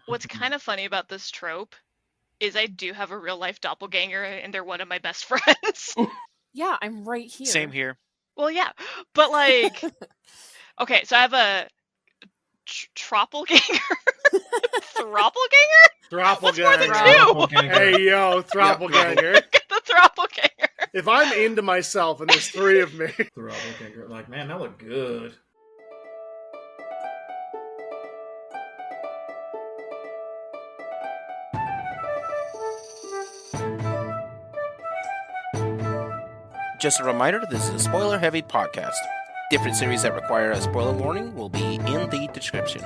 What's kind of funny about this trope is I do have a real life doppelganger, and they're one of my best friends. Yeah, I'm right here. Same here. Well, yeah, but like, okay, so I have a troppelganger. Throppelganger? What's more than two? Hey, yo, Throppelganger. The Throppelganger. If I'm into myself and there's three of me. Throppelganger. Like, man, that looked good. Just a reminder, this is a spoiler-heavy podcast. Different series that require a spoiler warning will be in the description.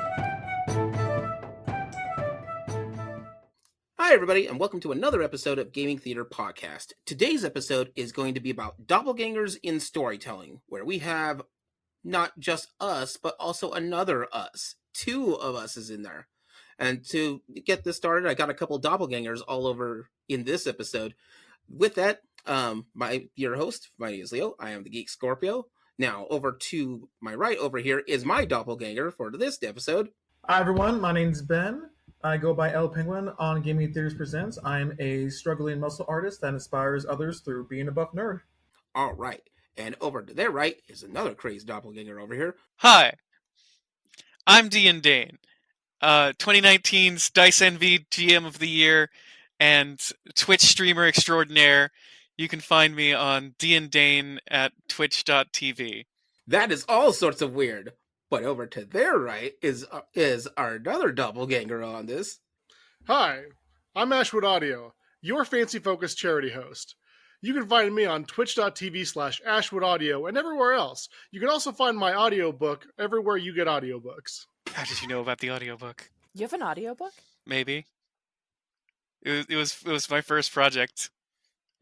Hi, everybody, and welcome to another episode of Gaming Theater Podcast. Today's episode is going to be about doppelgangers in storytelling, where we have not just us, but also another us. Two of us is in there. And to get this started, I got a couple doppelgangers all over in this episode. With that, your host, my name is Leo. I am the Geek Scorpio. Now, over to my right over here is my doppelganger for this episode. Hi, everyone. My name's Ben. I go by L Penguin on Gaming Theaters Presents. I'm a struggling muscle artist that inspires others through being a buff nerd. All right. And over to their right is another crazy doppelganger over here. Hi, I'm Dean Dane, 2019's Dice Envy GM of the Year and Twitch streamer extraordinaire. You can find me on Dean Dane at twitch.tv. That is all sorts of weird. But over to their right is our another doppelganger on this. Hi, I'm Ashwood Audio, your fancy-focused charity host. You can find me on twitch.tv/AshwoodAudio and everywhere else. You can also find my audiobook everywhere you get audiobooks. How did you know about the audiobook? You have an audiobook? Maybe. It was my first project.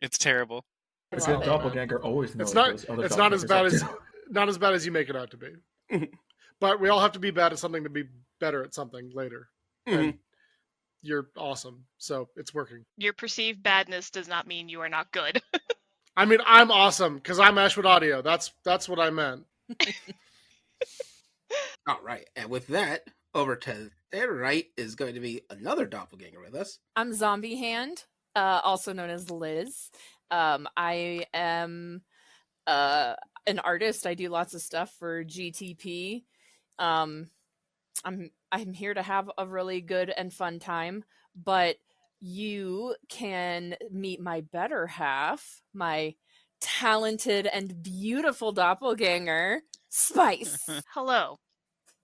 It's terrible. A good doppelganger always knows. It's not as bad as you make it out to be. But we all have to be bad at something to be better at something later. Mm-hmm. And you're awesome, so it's working. Your perceived badness does not mean you are not good. I mean, I'm awesome because I'm Ashwood Audio. That's what I meant. All right, and with that, over to their right is going to be another doppelganger with us. I'm Zombie Hand, also known as Liz. I am an artist. I do lots of stuff for GTP. I'm here to have a really good and fun time, but you can meet my better half, my talented and beautiful doppelganger, Spice. Hello.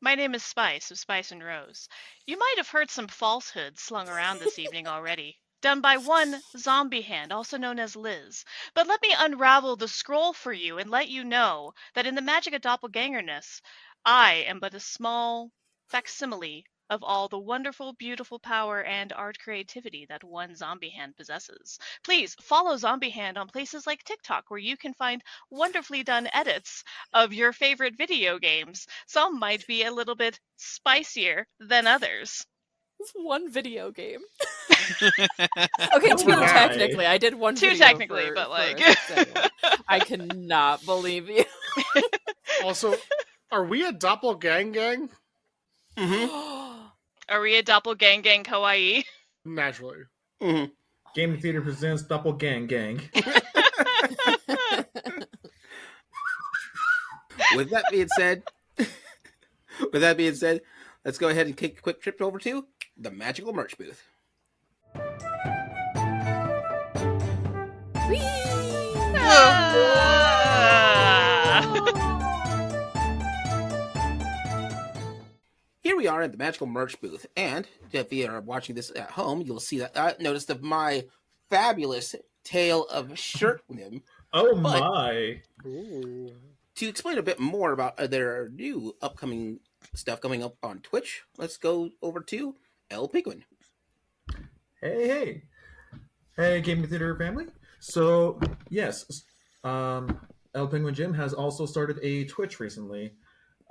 My name is Spice of Spice and Rose. You might have heard some falsehoods slung around this evening already, done by one Zombie Hand, also known as Liz. But let me unravel the scroll for you and let you know that in the magic of doppelgangerness, I am but a small facsimile of all the wonderful, beautiful power and art creativity that one Zombie Hand possesses. Please follow Zombie Hand on places like TikTok, where you can find wonderfully done edits of your favorite video games. Some might be a little bit spicier than others. It's one video game. Okay, two technically. I did one Two video technically, but like... I cannot believe you. Also, are we a doppelgang? Mm-hmm. Are we a doppelgang kawaii? Naturally. Mm-hmm. Gaming Theater Presents Doppelgang. With that being said, let's go ahead and take a quick trip over to the magical merch booth. Here we are at the magical merch booth, and if you are watching this at home, you'll see that notice of my fabulous tail of shirt limb. Oh my! Ooh. To explain a bit more about their new upcoming stuff coming up on Twitch, let's go over to L Penguin. Hey, Gaming Theater family. So, yes, L Penguin Jim has also started a Twitch recently.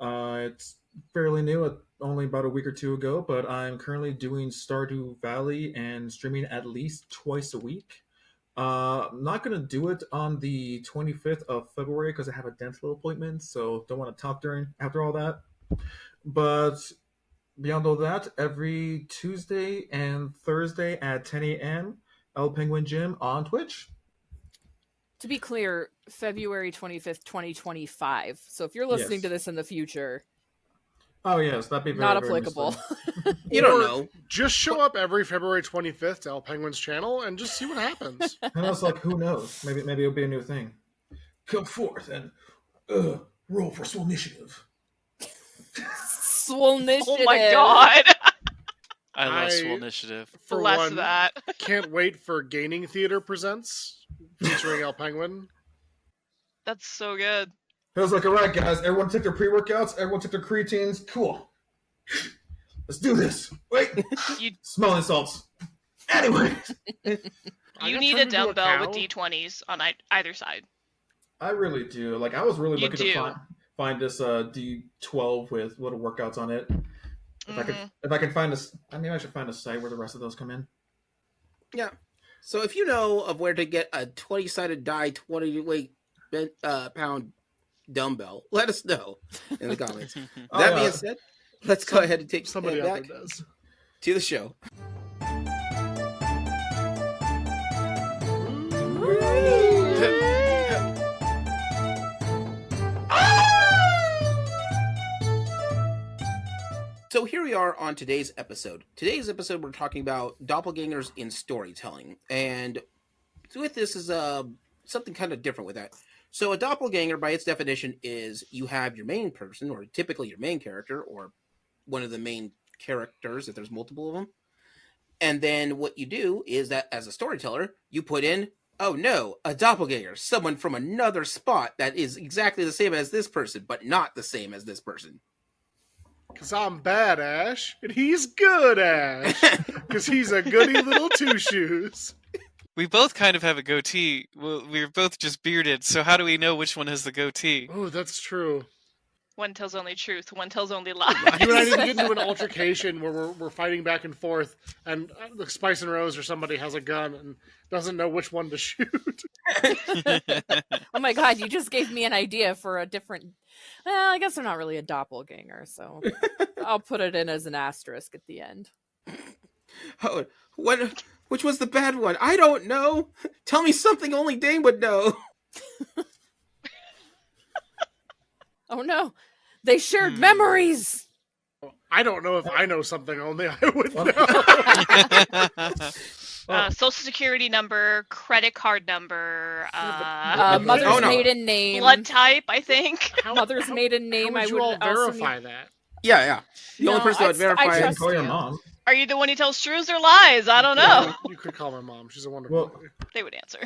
It's fairly new, only about a week or two ago, but I'm currently doing Stardew Valley and streaming at least twice a week. I'm not going to do it on the 25th of February because I have a dental appointment, so don't want to talk after all that. But beyond all that, every Tuesday and Thursday at 10 a.m., El Penguin Gym on Twitch. To be clear, February 25th, 2025. So if you're listening Yes. to this in the future, Oh, yes, that'd be very, not very applicable. misleading. You don't Or know. Just show up every February 25th to El Penguin's channel and just see what happens. And I was like, who knows? Maybe it'll be a new thing. Come forth and roll for Swole Initiative. Swole initiative. Oh my god. I love I- Swole Initiative. For Less one, of that. can't wait for Gaining Theater Presents featuring El Penguin. That's so good. I was like, all right, guys, everyone take their pre-workouts, everyone take their creatines. Cool. Let's do this. Wait. You Smelling salts. Anyway, I you got need turned a into dumbbell with cow. D20s on either side. I really do. Like, I was really You looking do. to find this D12 with little workouts on it. If I can find this, I mean, I should find a site where the rest of those come in. Yeah. So if you know of where to get a 20-sided die 20 pound dumbbell, let us know in the comments. Oh, That yeah. being said, let's go ahead and take Somebody it out back there does. to the show. So here we are on today's episode. Today's episode, we're talking about doppelgangers in storytelling, and with this is something kind of different with that. So a doppelganger, by its definition, is you have your main person, or typically your main character, or one of the main characters if there's multiple of them. And then what you do is that as a storyteller, you put in, oh no, a doppelganger, someone from another spot that is exactly the same as this person, but not the same as this person. Because I'm bad, Ash, and he's good, Ash. Because he's a goody little two-shoes. We both kind of have a goatee. Well, we're both just bearded, so how do we know which one has the goatee? Oh, that's true. One tells only truth, one tells only lies. You and I need to get into an altercation where we're fighting back and forth, and Spice and Rose or somebody has a gun and doesn't know which one to shoot. Oh my god, you just gave me an idea for a different... Well, I guess they're not really a doppelganger, so I'll put it in as an asterisk at the end. Oh, which was the bad one? I don't know. Tell me something only Dane would know. Oh no, they shared memories! I don't know if I know something only I would know. Social security number, credit card number, Mother's Oh, no. maiden name. blood type, I think. Mother's maiden name, How would I you would all also verify need... that? Yeah. The only No, person that would verify I it. trust Call your you. mom. Are you the one who tells truths or lies? I don't know. You could call my mom. She's a wonderful Well, lady. They would answer.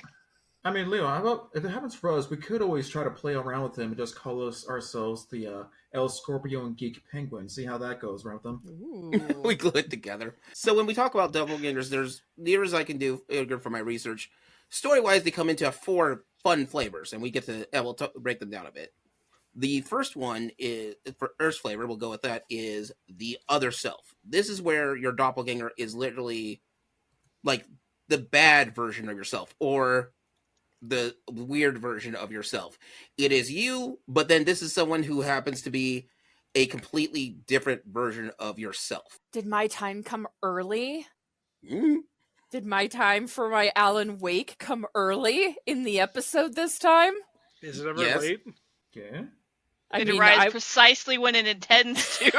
I mean, Leo, how about if it happens for us, we could always try to play around with him and just call ourselves the El Scorpio and Geek Penguin. See how that goes around them. Ooh. We glue it together. So when we talk about doppelgangers, there's near as I can do for my research. Story-wise, they come into 4 fun flavors, and we get to we'll break them down a bit. The first one is for Earth's flavor. We'll go with that. Is the other self. This is where your doppelganger is literally like the bad version of yourself, or the weird version of yourself. It is you, but then this is someone who happens to be a completely different version of yourself. Did my time come early? Mm. Did my time for my Alan Wake come early in the episode this time? Is it ever Yes. late? Okay. It arrives precisely when it intends to.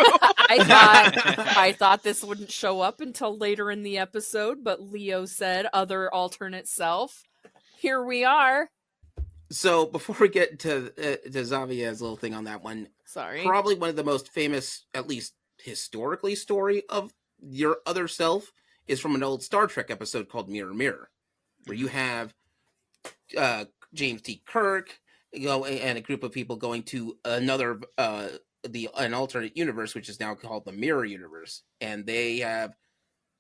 I thought this wouldn't show up until later in the episode, but Leo said other alternate self. Here we are. So before we get to Xavier's little thing on that one, Sorry. probably one of the most famous, at least historically, story of your other self is from an old Star Trek episode called Mirror Mirror, where you have James T. Kirk and a group of people going to another an alternate universe, which is now called the Mirror Universe, and they're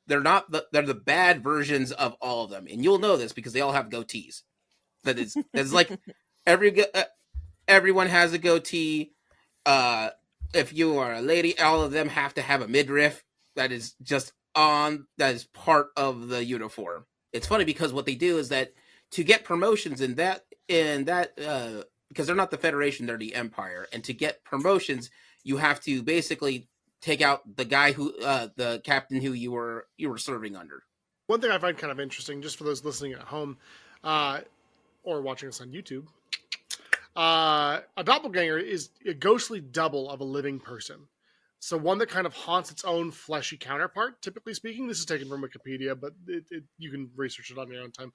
the bad versions of all of them, and you'll know this because they all have goatees. That's like everyone has a goatee. If you are a lady, all of them have to have a midriff. That is part of the uniform. It's funny because what they do is that to get promotions in that because they're not the Federation, they're the Empire, and to get promotions, you have to basically take out the guy who the captain who you were serving under. One thing I find kind of interesting, just for those listening at home or watching us on YouTube, a doppelganger is a ghostly double of a living person. So one that kind of haunts its own fleshy counterpart, typically speaking. This is taken from Wikipedia, but you can research it on your own time.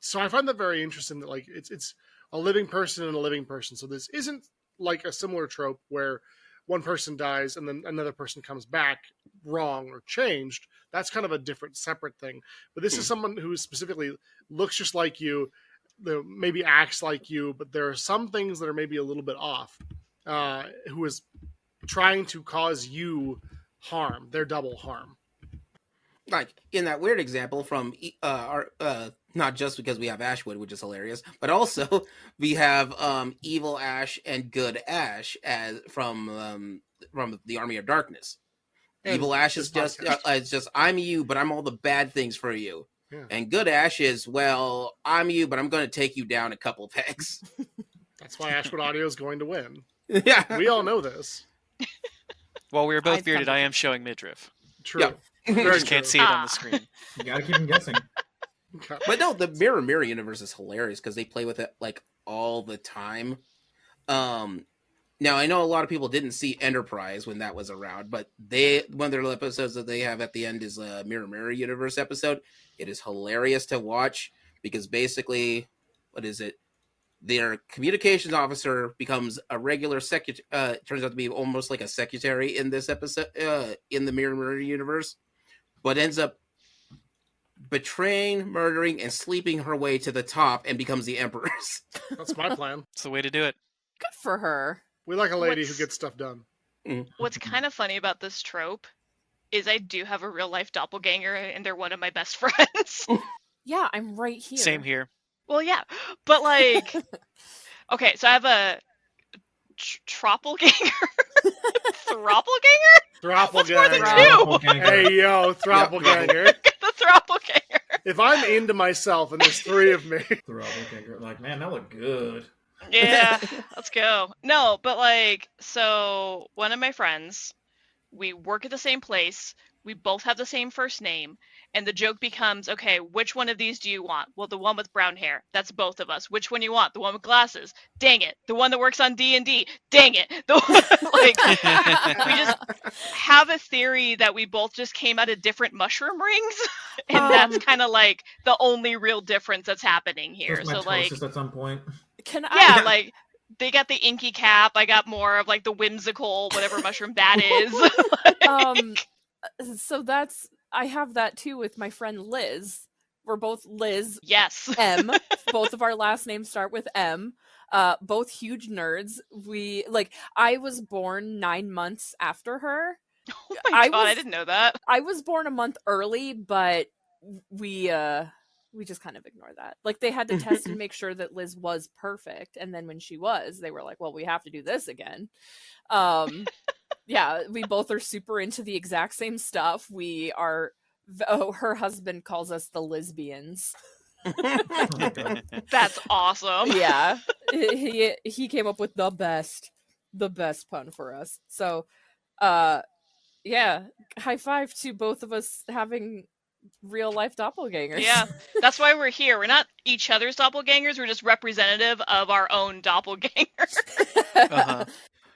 So I find that very interesting that like it's a living person and a living person. So this isn't like a similar trope where one person dies and then another person comes back wrong or changed. That's kind of a different, separate thing. But this is someone who specifically looks just like you, maybe acts like you, but there are some things that are maybe a little bit off. Who is trying to cause you harm, their double harm. Like in that weird example from our not just because we have Ashwood, which is hilarious, but also we have evil Ash and good Ash as from the Army of Darkness. And evil Ash is this it's just I'm you, but I'm all the bad things for you. Yeah. And good Ash is, well, I'm you, but I'm going to take you down a couple pegs. That's why Ashwood Audio is going to win. Yeah, We all know this. While we were both I've bearded, come to- I am showing midriff. True. Yeah. You Very just can't true. see it on the screen. You gotta keep them guessing. Okay. But no, the Mirror universe is hilarious because they play with it like all the time. Now I know a lot of people didn't see Enterprise when that was around, but one of their episodes that they have at the end is a Mirror universe episode. It is hilarious to watch because basically, what is it? Their communications officer becomes a regular secretary. Turns out to be almost like a secretary in this episode, in the Mirror universe, but ends up betraying, murdering, and sleeping her way to the top and becomes the Empress. That's my plan. It's the way to do it. Good for her. We like a lady who What's- gets stuff done. What's kind of funny about this trope is I do have a real life doppelganger, and they're one of my best friends. Yeah, I'm right here. Same here. Well, yeah, but like, okay, so I have a troppelganger, throppelganger, What's more than Throppelganger. two? Hey, yo, Throppelganger. the throppelganger. If I'm into myself and there's three of me. Like, man, that looked good. Yeah, let's go. No, but like, so one of my friends, we work at the same place. We both have the same first name. And the joke becomes, okay, which one of these do you want? Well, the one with brown hair. That's both of us. Which one you want? The one with glasses. Dang it. The one that works on D&D. Dang it. The one, like, we just have a theory that we both just came out of different mushroom rings. And that's kind of like the only real difference that's happening here. There's So like, mitosis at some point. Can yeah, I? like they got the inky cap. I got more of like the whimsical, whatever mushroom that is. So I have that too with my friend Liz. We're both Liz Yes. M. Both of our last names start with M. Both huge nerds. I was born 9 months after her. Oh my god, I was- didn't know that. I was born a month early, but we just kind of ignore that. Like they had to test and make sure that Liz was perfect, and then when she was, they were like, "Well, we have to do this again." Yeah, we both are super into the exact same stuff. We are. Oh, her husband calls us the lesbians. Oh my God. That's awesome. Yeah, he came up with the best pun for us. So, yeah, high five to both of us having real life doppelgangers. Yeah, that's why we're here. We're not each other's doppelgangers. We're just representative of our own doppelganger. Uh-huh.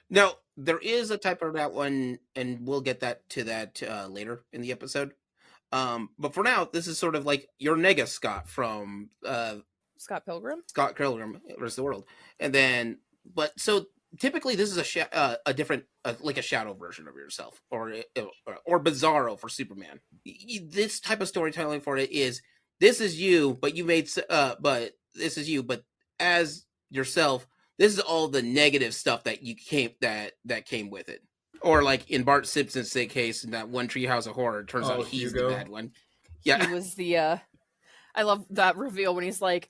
Now, there is a type of that one, and we'll get to that later in the episode. But for now, this is sort of like your nega Scott from Scott Pilgrim. Scott Pilgrim vs. the World. And then, but so typically this is a different, like a shadow version of yourself, or Bizarro for Superman. This type of storytelling for it is, this is you, but you made, but this is you, but as yourself, this is all the negative stuff that that came with it. Or like in Bart Simpson's case, in that one Treehouse of Horror, it turns out he's Hugo. the bad one. Yeah. He was the I love that reveal when he's like,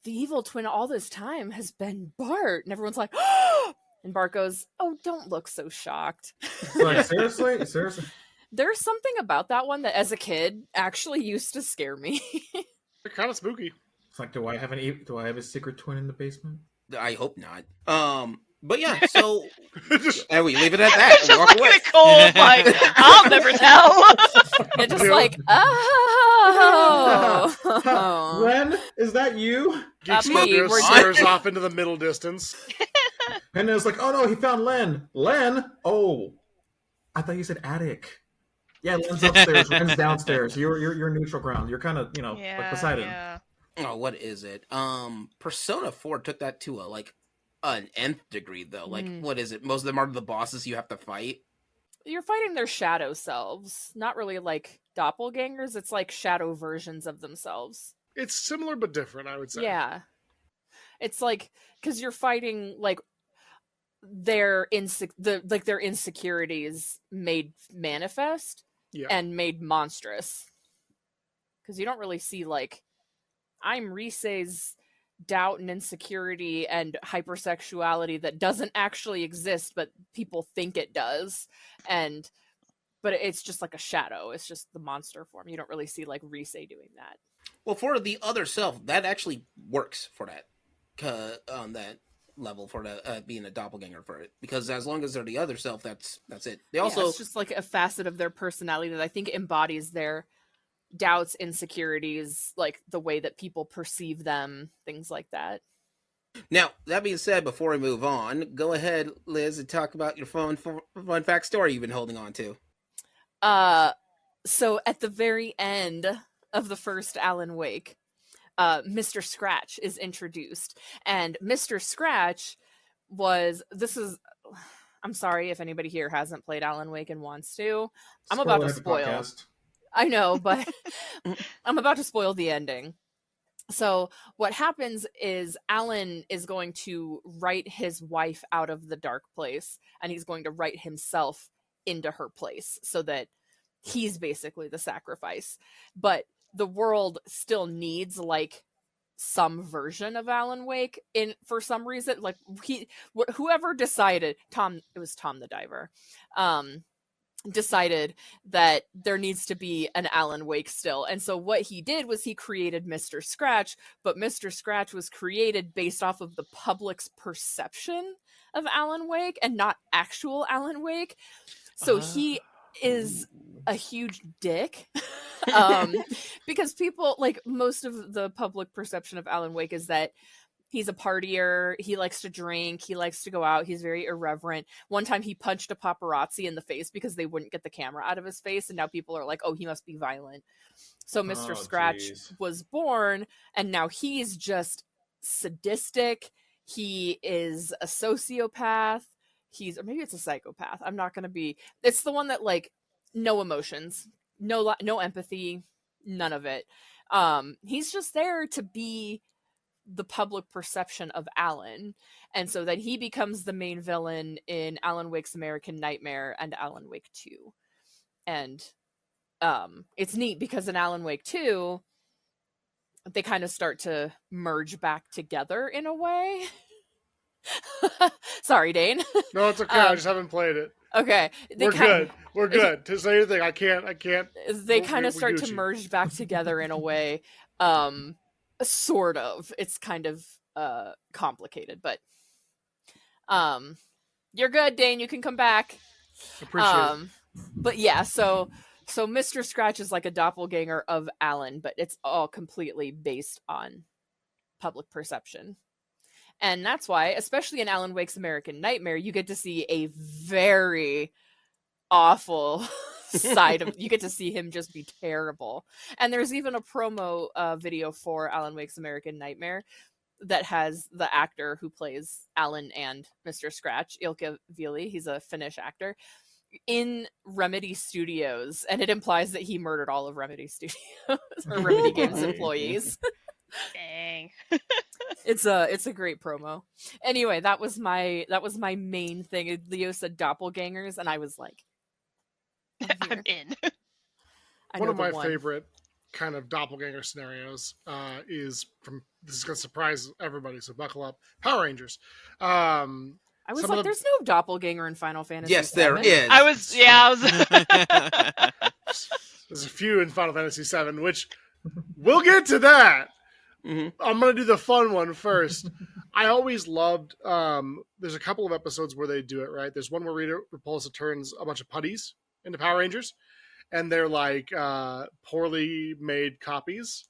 the evil twin all this time has been Bart, and everyone's like, and Bart goes, "Oh, don't look so shocked." It's like, seriously. There's something about that one that as a kid actually used to scare me. They're kind of spooky. It's like, do I have a secret twin in the basement? I hope not. But yeah, so Just- and we leave it at that. Just And walk like away. in a cold, like, I'll never tell. And just Yeah. like, oh. Len, is that you? Geek me, Scorpio we're stares off into the middle distance. And it was like, oh no, he found Len. Len? Oh, I thought you said attic. Yeah, Len's upstairs. Len's downstairs. You're neutral ground. You're kind of like beside him. Yeah. Oh, what is it? Persona 4 took that to an nth degree though. Like, what is it? Most of them are the bosses you have to fight. You're fighting their shadow selves, not really like doppelgangers. It's like shadow versions of themselves. It's similar but different, I would say. Yeah, it's like because you're fighting like their their insecurities made manifest Yeah. and made monstrous. Because you don't really see like I'm Rise's doubt and insecurity and hypersexuality that doesn't actually exist, but people think it does, but it's just like a shadow. It's just the monster form. You don't really see like Rise doing that. Well, for the other self, that actually works for that, on that level for the being a doppelganger for it. Because as long as they're the other self, that's it. They also it's just like a facet of their personality that I think embodies their doubts, insecurities, like the way that people perceive them, things like that. Now, that being said, before we move on, go ahead, Liz, and talk about your fun fact story you've been holding on to. So at the very end of the first Alan Wake, Mr. Scratch is introduced, and Mr. Scratch I'm sorry if anybody here hasn't played Alan Wake and wants to. I'm about to spoil. Podcast. I know, but I'm about to spoil the ending. So what happens is Alan is going to write his wife out of the dark place, and he's going to write himself into her place so that he's basically the sacrifice. But the world still needs like some version of Alan Wake for some reason. Like whoever decided, it was Tom the Diver, decided that there needs to be an Alan Wake still. And so what he did was he created Mr. Scratch, but Mr. Scratch was created based off of the public's perception of Alan Wake and not actual Alan Wake. So he is a huge dick. Because people, like, most of the public perception of Alan Wake is that he's a partier, he likes to drink, he likes to go out, he's very irreverent. One time he punched a paparazzi in the face because they wouldn't get the camera out of his face, and now people are like, oh, he must be violent. So Mr. Scratch was born, and now he's just sadistic. He is a sociopath. Or maybe it's a psychopath. I'm not going to be... It's the one that, like, no emotions, no empathy, none of it. He's just there to be the public perception of Alan, and so that he becomes the main villain in Alan Wake's American Nightmare and Alan Wake 2. And it's neat because in Alan Wake 2 they kind of start to merge back together in a way. Sorry, Dane. No, it's okay. I just haven't played it. Okay. We're good. To say anything, I can't. They kind of start to merge back together in a way. Sort of. It's kind of complicated, but you're good, Dane. You can come back. Appreciate it. But yeah, so Mr. Scratch is like a doppelganger of Alan, but it's all completely based on public perception. And that's why, especially in Alan Wake's American Nightmare, you get to see a very awful side of... You get to see him just be terrible. And there's even a promo video for Alan Wake's American Nightmare that has the actor who plays Alan and Mr. Scratch, Ilkka Ville. He's a Finnish actor in Remedy Studios, and it implies that he murdered all of Remedy Studios or Remedy Games employees. Dang. It's a great promo. Anyway, that was my main thing. Leo said doppelgangers, and I was like, I'm in. One of my favorite kind of doppelganger scenarios is from... This is going to surprise everybody, so buckle up. Power Rangers. I was like, there's no doppelganger in Final Fantasy. Yes, VII. there is. I was. There's a few in Final Fantasy VII, which we'll get to that. Mm-hmm. I'm going to do the fun one first. I always loved. There's a couple of episodes where they do it right. There's one where Rita Repulsa turns a bunch of putties into Power Rangers, and they're like poorly made copies.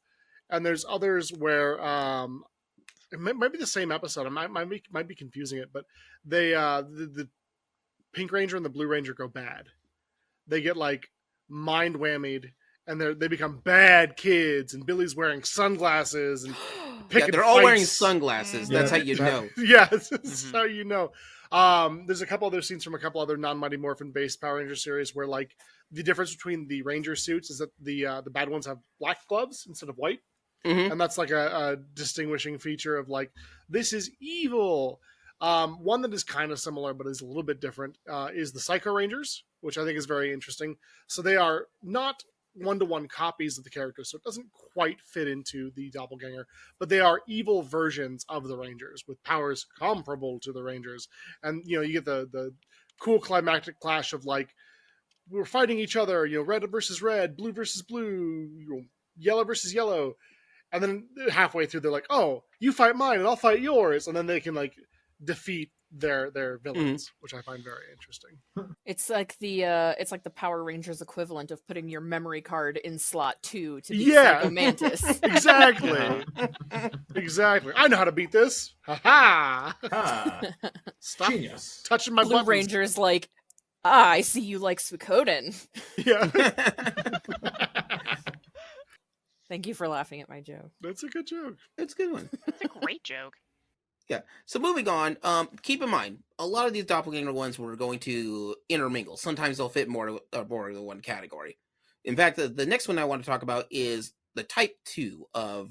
And there's others where it might be the same episode. I might be confusing it, but they the Pink Ranger and the Blue Ranger go bad. They get like mind whammied, and they become bad kids. And Billy's wearing sunglasses and Yeah, they're all wearing fights. sunglasses. Yeah, That's how you know. Yeah, this is how you know. There's a couple other scenes from a couple other non-Mighty Morphin based Power Ranger series where like the difference between the Ranger suits is that the bad ones have black gloves instead of white. Mhm. And that's like a distinguishing feature of like, this is evil. One that is kind of similar but is a little bit different is the Psycho Rangers, which I think is very interesting. So they are not one-to-one copies of the characters, so it doesn't quite fit into the doppelganger, but they are evil versions of the Rangers with powers comparable to the Rangers. And you get the cool climactic clash of like, we're fighting each other, red versus red, blue versus blue, yellow versus yellow. And then halfway through, they're like, "Oh, you fight mine, and I'll fight yours," and then they can like defeat their villains, which I find very interesting. It's like the Power Rangers equivalent of putting your memory card in slot 2 to be Yeah. Psycho Mantis. Exactly, exactly. I know how to beat this. Ha ha! Ah, Stop genius. touching my Blue buttons. Ranger's like, I see you like Suikoden. Yeah, Thank you for laughing at my joke. that's a good joke. It's a good one. It's a great joke. Yeah. So moving on, keep in mind, a lot of these doppelganger ones were going to intermingle. Sometimes they'll fit more than one category. In fact, the next one I want to talk about is the type 2 of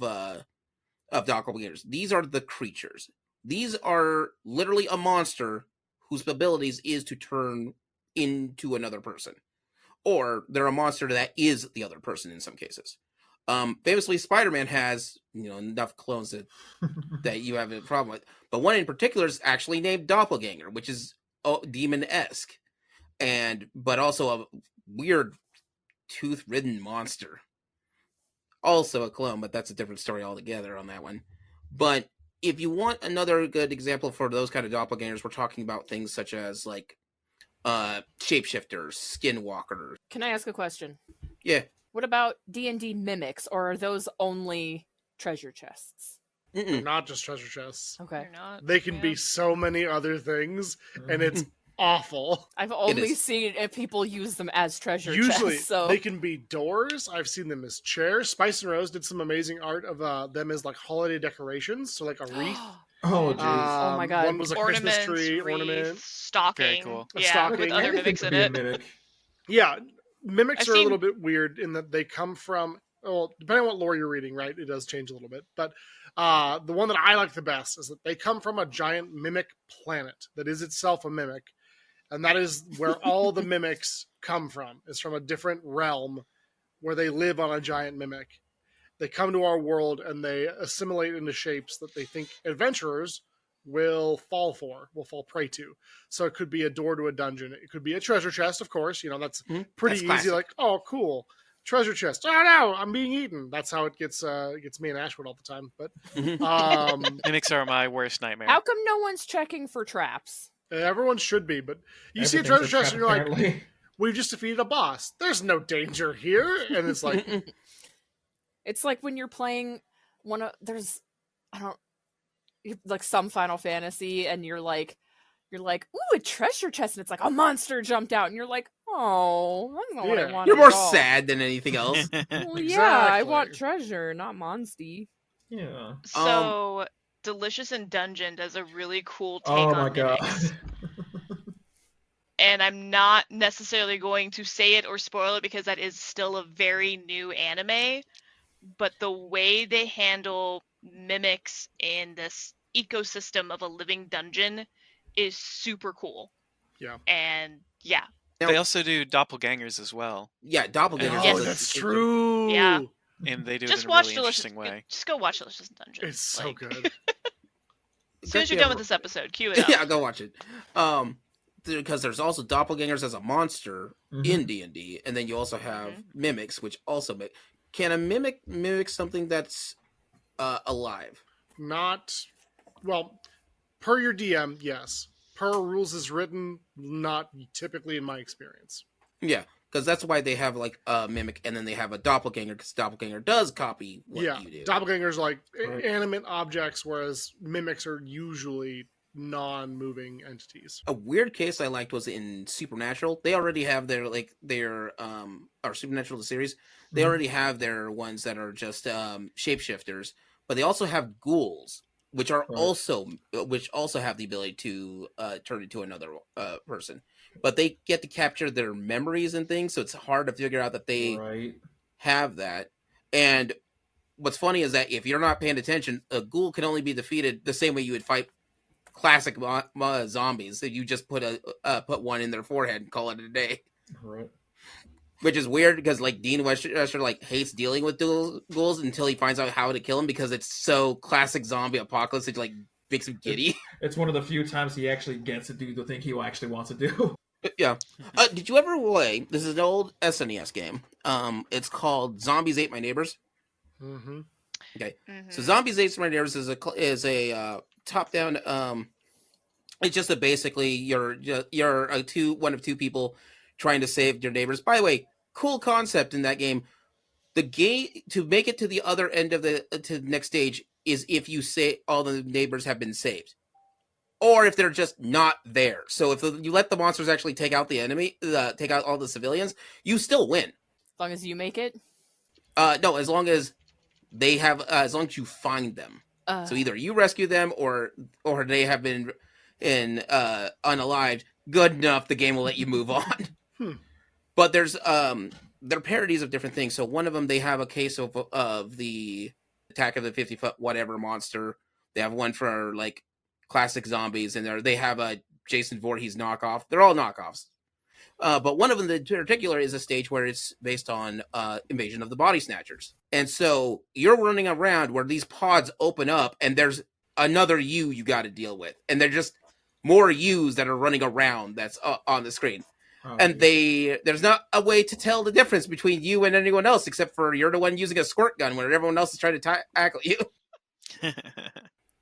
doppelgangers. These are the creatures. These are literally a monster whose abilities is to turn into another person. Or they're a monster that is the other person in some cases. Famously, Spider-Man has enough clones that you have a problem with, but one in particular is actually named Doppelganger, which is demon-esque, but also a weird tooth-ridden monster. Also a clone, but that's a different story altogether on that one. But if you want another good example for those kind of doppelgangers, we're talking about things such as like shapeshifters, skinwalkers. Can I ask a question? Yeah. What about D&D mimics, or are those only treasure chests? They're Mm-mm. not just treasure chests. Okay. You're not. They can yeah. be so many other things, and it's awful. I've only is. seen people use them as treasure Usually, chests. So they can be doors. I've seen them as chairs. Spice and Rose did some amazing art of them as like holiday decorations. So like a wreath. Oh, jeez. Oh my God. One was a Ornaments, Christmas tree wreath, ornament. stocking. Very cool. A Yeah, stocking. with other Anything mimics could in be a it. mimic. Yeah, mimics I've are a seen- little bit weird in that they come from. Well, depending on what lore you're reading, right? It does change a little bit. But the one that I like the best is that they come from a giant mimic planet that is itself a mimic. And that is where all the mimics come from. It's from a different realm where they live on a giant mimic. They come to our world and they assimilate into shapes that they think adventurers will fall prey to. So it could be a door to a dungeon. It could be a treasure chest, of course. That's pretty That's easy. classic. Like, oh, cool. Treasure chest. Oh no, I'm being eaten. That's how it gets me and Ashwood all the time. But Mimics are my worst nightmare. how come no one's checking for traps? everyone should be. But you see a Everything's treasure chest and you're like, apparently. we've just defeated a boss. There's no danger here. And it's like, It's like when you're playing like some Final Fantasy, and you're like, ooh, a treasure chest, and it's like a monster jumped out, and you're like, oh, that's not what I Yeah. want. You're more sad than anything else. Well, yeah, I Exactly. want treasure, not monsty. Yeah. So, Delicious in Dungeon does a really cool take Oh on my god. mimics. And I'm not necessarily going to say it or spoil it because that is still a very new anime. But the way they handle mimics in this ecosystem of a living dungeon is super cool. Yeah. And yeah. They also do doppelgangers as well, Yeah, doppelganger. oh, Yes. that's true. Yeah. and they do Just it in a watch really Delicious. interesting way. Just go watch Delicious in Dungeon. It's so Like, good. As soon as you're done with this episode, cue it up. Yeah, go watch it. Because there's also doppelgangers as a monster Mhm. in D&D, and then you also have mimics, which also can a mimic mimic something that's alive? Not well, per your DM, yes. Per rules as written, not typically in my experience. Yeah, because that's why they have like a mimic, and then they have a doppelganger, because doppelganger does copy what you do. Doppelgangers are like Right. animate objects, whereas mimics are usually non-moving entities. A weird case I liked was in Supernatural. They already have their or Supernatural the series. They Mhm. already have their ones that are just shapeshifters, but they also have ghouls, which are Right. also have the ability to turn into another person. But they get to capture their memories and things, so it's hard to figure out that they Right. have that. And what's funny is that if you're not paying attention, a ghoul can only be defeated the same way you would fight classic zombies. So you just put put one in their forehead and call it a day. Right. Which is weird because like Dean Wester like hates dealing with ghouls until he finds out how to kill them because it's so classic zombie apocalypse. It like makes him giddy. It's one of the few times he actually gets to do the thing he actually wants to do. Yeah. Did you ever play? This is an old SNES game. It's called Zombies Ate My Neighbors. Mm-hmm. Okay. Mhm. So Zombies Ate My Neighbors is a top down. It's just basically you're one of two people trying to save your neighbors. By the way, cool concept in that game. The game to make it to the other end of the next stage is if you say all the neighbors have been saved, or if they're just not there. So if you let the monsters actually take out the enemy, take out all the civilians, you still win. As long as you make it. No, as long as they have, as long as you find them. So either you rescue them or they have been unalived. Good enough, the game will let you move on. But there's they're parodies of different things. So one of them, they have a case of the Attack of the 50-foot whatever monster. They have one for like classic zombies, and they have a Jason Voorhees knockoff. They're all knockoffs. But one of them in particular is a stage where it's based on Invasion of the Body Snatchers. And so you're running around where these pods open up, and there's another you got to deal with. And they're just more yous that are running around that's on the screen. Oh, And there's not a way to tell the difference between you and anyone else, except for you're the one using a squirt gun when everyone else is trying to tackle you.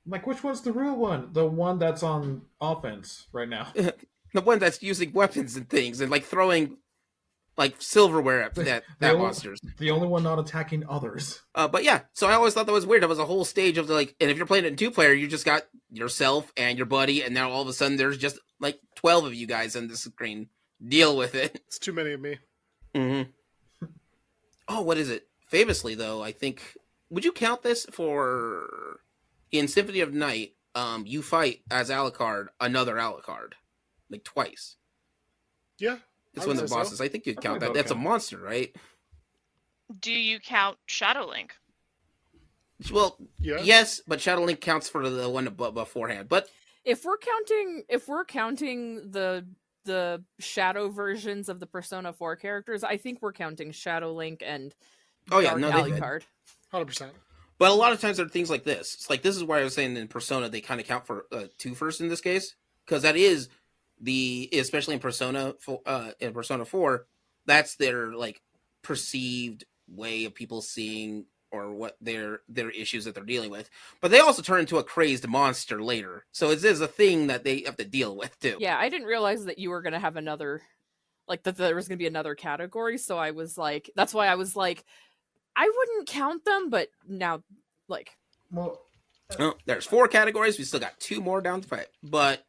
like, which one's the real one? The one that's on offense right now. The one that's using weapons and things and like throwing like silverware at monsters. The only one not attacking others. But yeah, so I always thought that was weird. That was a whole stage of like, and if you're playing it in 2-player, you just got yourself and your buddy, and now all of a sudden there's just like 12 of you guys on the screen. Deal with it. It's too many of me. Mm-hmm. Oh, what is it? Famously, though, I think, would you count this for in Symphony of Night? You fight as Alucard another Alucard, like twice. Yeah. It's I one would of the say so. bosses. I think you'd I count think that. That's a okay. monster, right? Do you count Shadow Link? Well, Yeah. yes, but Shadow Link counts for the one beforehand. But If we're counting the shadow versions of the Persona 4 characters, I think we're counting Shadow Link and oh yeah, Dark no, they did. Alucard. 100%. But a lot of times there are things like this. It's like this is why I was saying in Persona they kind of count for 2 first in this case, because that is especially in Persona in Persona 4, that's their like perceived way of people seeing or what their issues that they're dealing with. But they also turn into a crazed monster later, so it is a thing that they have to deal with too. Yeah, I didn't realize that you were gonna have another, like that there was gonna be another category. So I was like, that's why I was like, I wouldn't count them, but now, like, Well, Well, there's 4 categories. We still got 2 more down the pipe. But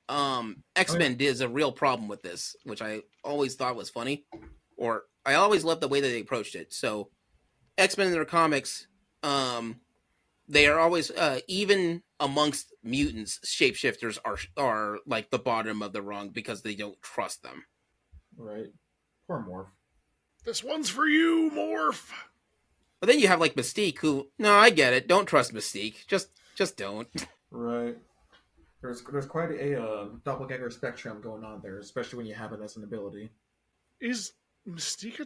X-Men is a real problem with this, which I always thought was funny, or I always loved the way that they approached it. So X-Men in their comics, they are always even amongst mutants, shapeshifters are like the bottom of the rung because they don't trust them. right. Poor Morph. This one's for you, Morph. But then you have like Mystique, who no, I get it. Don't trust Mystique. Just don't. Right. There's quite a doppelganger spectrum going on there, especially when you have it as an ability. Is Mystique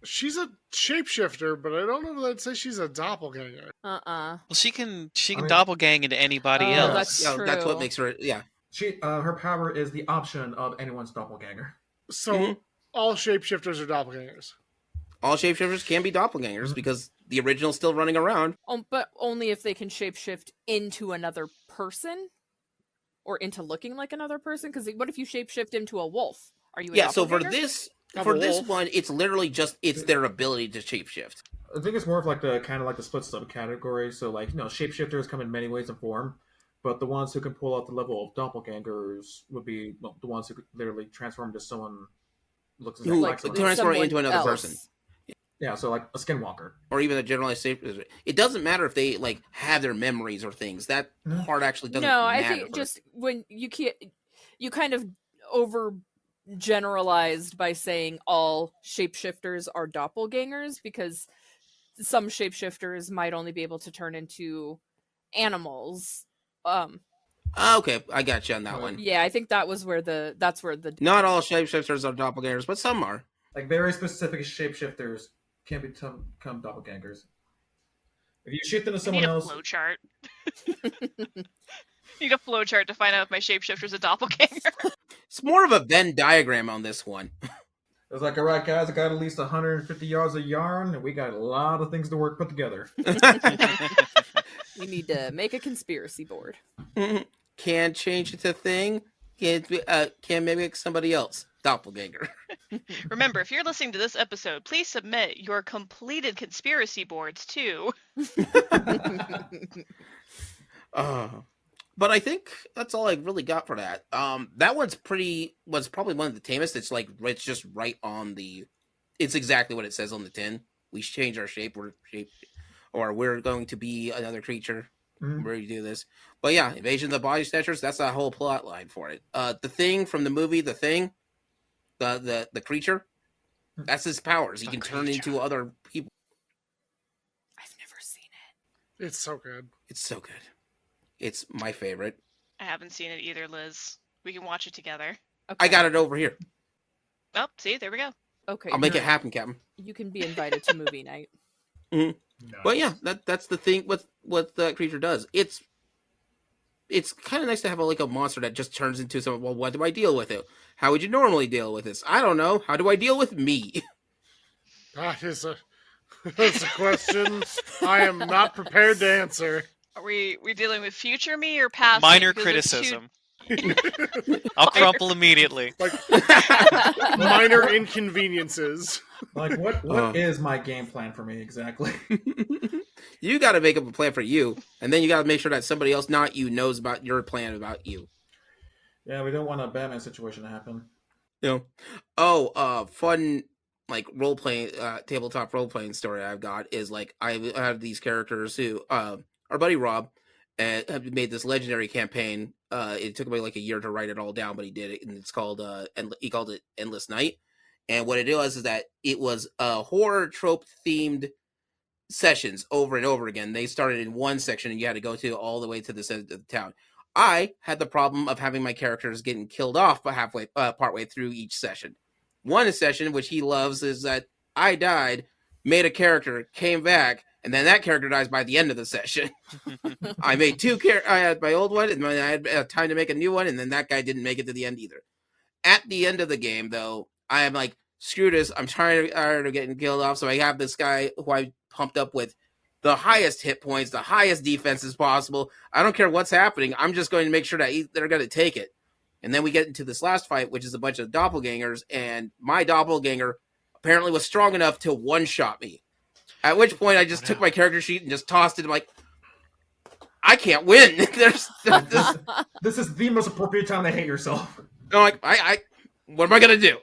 she's a shapeshifter, but I don't know if I'd say she's a doppelganger. Well, she can mean- doppelgang into anybody Oh, else. that's That's what true. makes her. Yeah. She her power is the option of anyone's doppelganger. So Mhm. all shapeshifters are doppelgangers. All shapeshifters can be doppelgangers because the original's still running around. But only if they can shapeshift into another person or into looking like another person. Because what if you shapeshift into a wolf? Are you a Yeah, so doppelganger? for this one, it's literally just it's their ability to shapeshift. I think it's more of like the kind of like the split subcategory. So like, shapeshifters come in many ways and form, but the ones who can pull out the level of doppelgangers would be the ones who could literally transform into someone looks Who like transform someone into another else. person. Yeah, so like a skinwalker. Or even a generalized shapeshifter. It doesn't matter if they like have their memories or things. That part actually doesn't No, matter. I think just when you kind of over generalized by saying all shapeshifters are doppelgangers, because some shapeshifters might only be able to turn into animals. Okay, I got you on that one. Yeah, I think that's where the Not all shapeshifters are doppelgangers, but some are. Like very specific shapeshifters can become doppelgangers. If you shift into I someone need a else, flow chart. Need a flow chart to find out if my shapeshifter's a doppelganger. It's more of a Venn diagram on this one. it's like, all right, guys, I got at least 150 yards of yarn, and we got a lot of things to put together. we need to make a conspiracy board. Can change it to thing. Can mimic somebody else. Doppelganger. Remember, if you're listening to this episode, please submit your completed conspiracy boards too. But I think that's all I really got for that. That was probably one of the tamest. It's like it's just right on the. It's exactly what it says on the tin. We change our shape. We're going to be another creature. Where you do this, but yeah, Invasion of the Body Snatchers. That's a whole plot line for it. The Thing from the movie, The Thing, the creature. That's his powers. He can turn into other people. I've never seen it. It's so good. It's so good. It's my favorite. I haven't seen it either, Liz. We can watch it together. Okay. I got it over here. Oh, see, there we go. Okay, I'll make it happen, Captain. you can be invited to movie night. Nice. But yeah, that's the thing. What the creature does. It's kind of nice to have a monster that just turns into something. Well, what do I deal with it? How would you normally deal with this? I don't know. How do I deal with me? That's a question I am not prepared to answer. Are we dealing with future me or past me? Minor Because there's criticism. I'll crumple immediately. Like minor inconveniences. Like, what is my game plan for me exactly? You got to make up a plan for you, and then you got to make sure that somebody else, not you, knows about your plan about you. Yeah, we don't want a Batman situation to happen. Fun role playing, tabletop role playing story I've got is I have these characters who, our buddy Rob, have made this legendary campaign. It took him a year to write it all down, but he did it, and it's called he called it Endless Night. And what it was is that it was horror trope themed sessions over and over again. They started in one section, and you had to go to all the way to the center of the town. I had the problem of having my characters getting killed off partway through each session. One session, which he loves, is that I died, made a character, came back, and then that character dies by the end of the session. I made two characters. I had my old one, and then I had time to make a new one, and then that guy didn't make it to the end either. At the end of the game, though, I am like, screw this. I'm tired of getting killed off, so I have this guy who I pumped up with the highest hit points, the highest defenses possible. I don't care what's happening. I'm just going to make sure that they're going to take it. And then we get into this last fight, which is a bunch of doppelgangers, and my doppelganger apparently was strong enough to one-shot me. At which point, I just took my character sheet and just tossed it. I'm like, I can't win. This is the most appropriate time to hate yourself. I'm like, what am I going to do?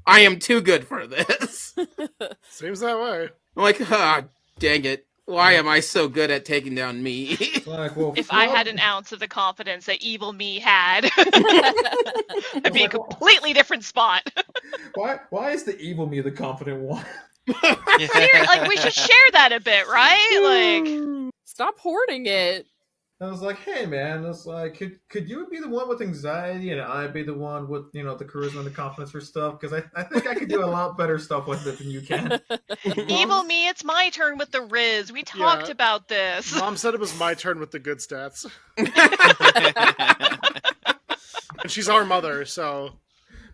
I am too good for this. Seems that way. I'm like, dang it. Why am I so good at taking down me? If I had an ounce of the confidence that evil me had, I'd be a completely different spot. Why is the evil me the confident one? We should share that a bit, right? Stop hoarding it. I was like, hey man, it's like, could you be the one with anxiety and I be the one with, the charisma and the confidence for stuff? Because I think I could do a lot better stuff with it than you can. Evil me, it's my turn with the Riz. We talked about this. Mom said it was my turn with the good stats. And she's our mother, so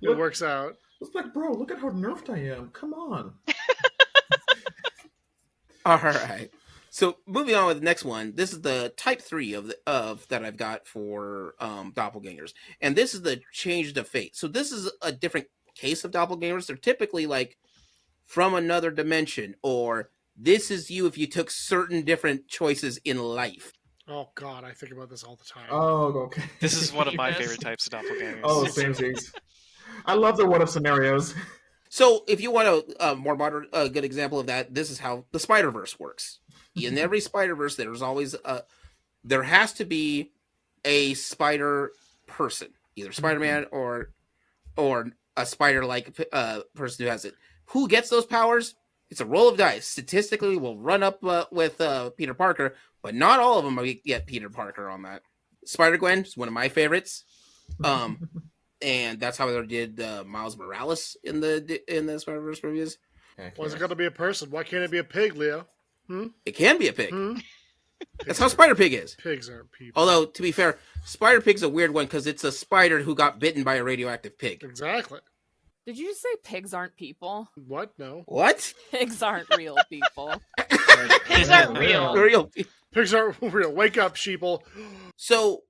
it works out. It's like, bro, look at how nerfed I am. Come on. All right. So moving on with the next one, this is the type 3 of that I've got for doppelgangers, and this is the changed of fate. So this is a different case of doppelgangers. They're typically like from another dimension, or this is you if you took certain different choices in life. Oh God, I think about this all the time. Oh, okay. This is one of my Yes. favorite types of doppelgangers. Oh, same things. I love the what if scenarios. So if you want a more modern, good example of that, this is how the Spider-Verse works. In every Spider-Verse, there's always there has to be a spider person, either Spider-Man or a spider-like person who has it. Who gets those powers? It's a roll of dice. Statistically, we'll run up with Peter Parker, but not all of them get Peter Parker on that. Spider-Gwen is one of my favorites. And that's how they did Miles Morales in the Spider-Verse movies. Why is it got to be a person? Why can't it be a pig, Leo? It can be a pig. Hmm? That's how Spider-Pig is. Pigs aren't people. Although, to be fair, Spider-Pig's a weird one because it's a spider who got bitten by a radioactive pig. Exactly. Did you just say pigs aren't people? What? No. What? Pigs aren't real people. Pigs aren't real. Real. Pigs aren't real. Wake up, sheeple. So,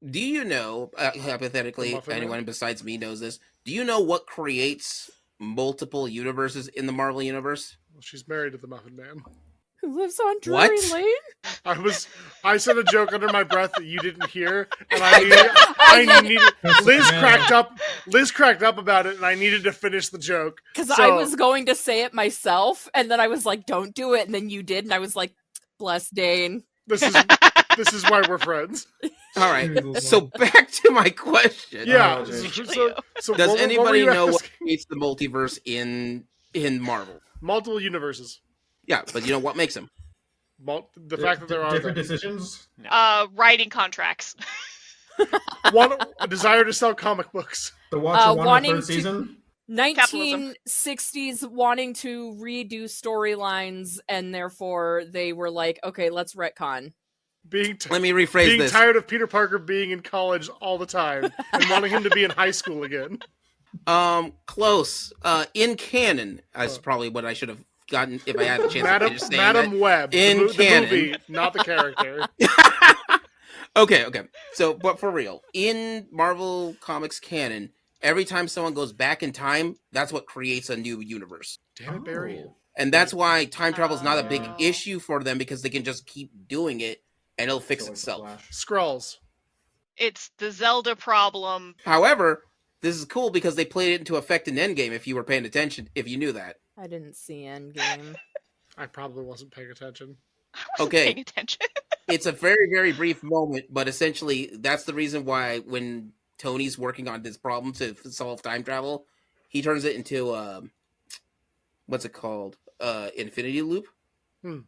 do you know, hypothetically, The if Muffin Man? anyone besides me knows this, do you know what creates multiple universes in the Marvel Universe? Well, she's married to the Muffin Man. Who lives on Drury What? Lane? I said a joke under my breath that you didn't hear, and I needed. Liz cracked up about it, and I needed to finish the joke. Because So- I was going to say it myself, and then I was like, "Don't do it," and then you did, and I was like, "Bless Dane." This is why we're friends. All right. So, back to my question. Yeah. Oh, Jay. So Does what were anybody you know what asking? creates the multiverse in Marvel? Multiple universes? Yeah, but you know what makes them? The fact that there are different them. decisions. Writing contracts. A desire to sell comic books. The Watcher won wanting the third to- season. 1960s wanting to redo storylines, and therefore they were like, "Okay, let's retcon." Let me rephrase being this. tired of Peter Parker being in college all the time and wanting him to be in high school again. Close. In canon, that's probably what I should have gotten if I had a chance to finish saying Madam Web, In the canon. movie, not the character. that. Okay. So, but for real, in Marvel Comics canon, every time someone goes back in time, that's what creates a new universe. Damn it, Barry. Oh. And that's why time travel is not a big Oh. issue for them, because they can just keep doing it and it'll fix Going to itself. Flash. Skrulls. It's the Zelda problem. However, this is cool because they played it into effect in Endgame, if you were paying attention, if you knew that. I didn't see Endgame. I probably wasn't paying attention. I wasn't Okay. paying attention. It's a very, very brief moment, but essentially that's the reason why when Tony's working on this problem to solve time travel, he turns it into what's it called? Infinity loop. Hmm.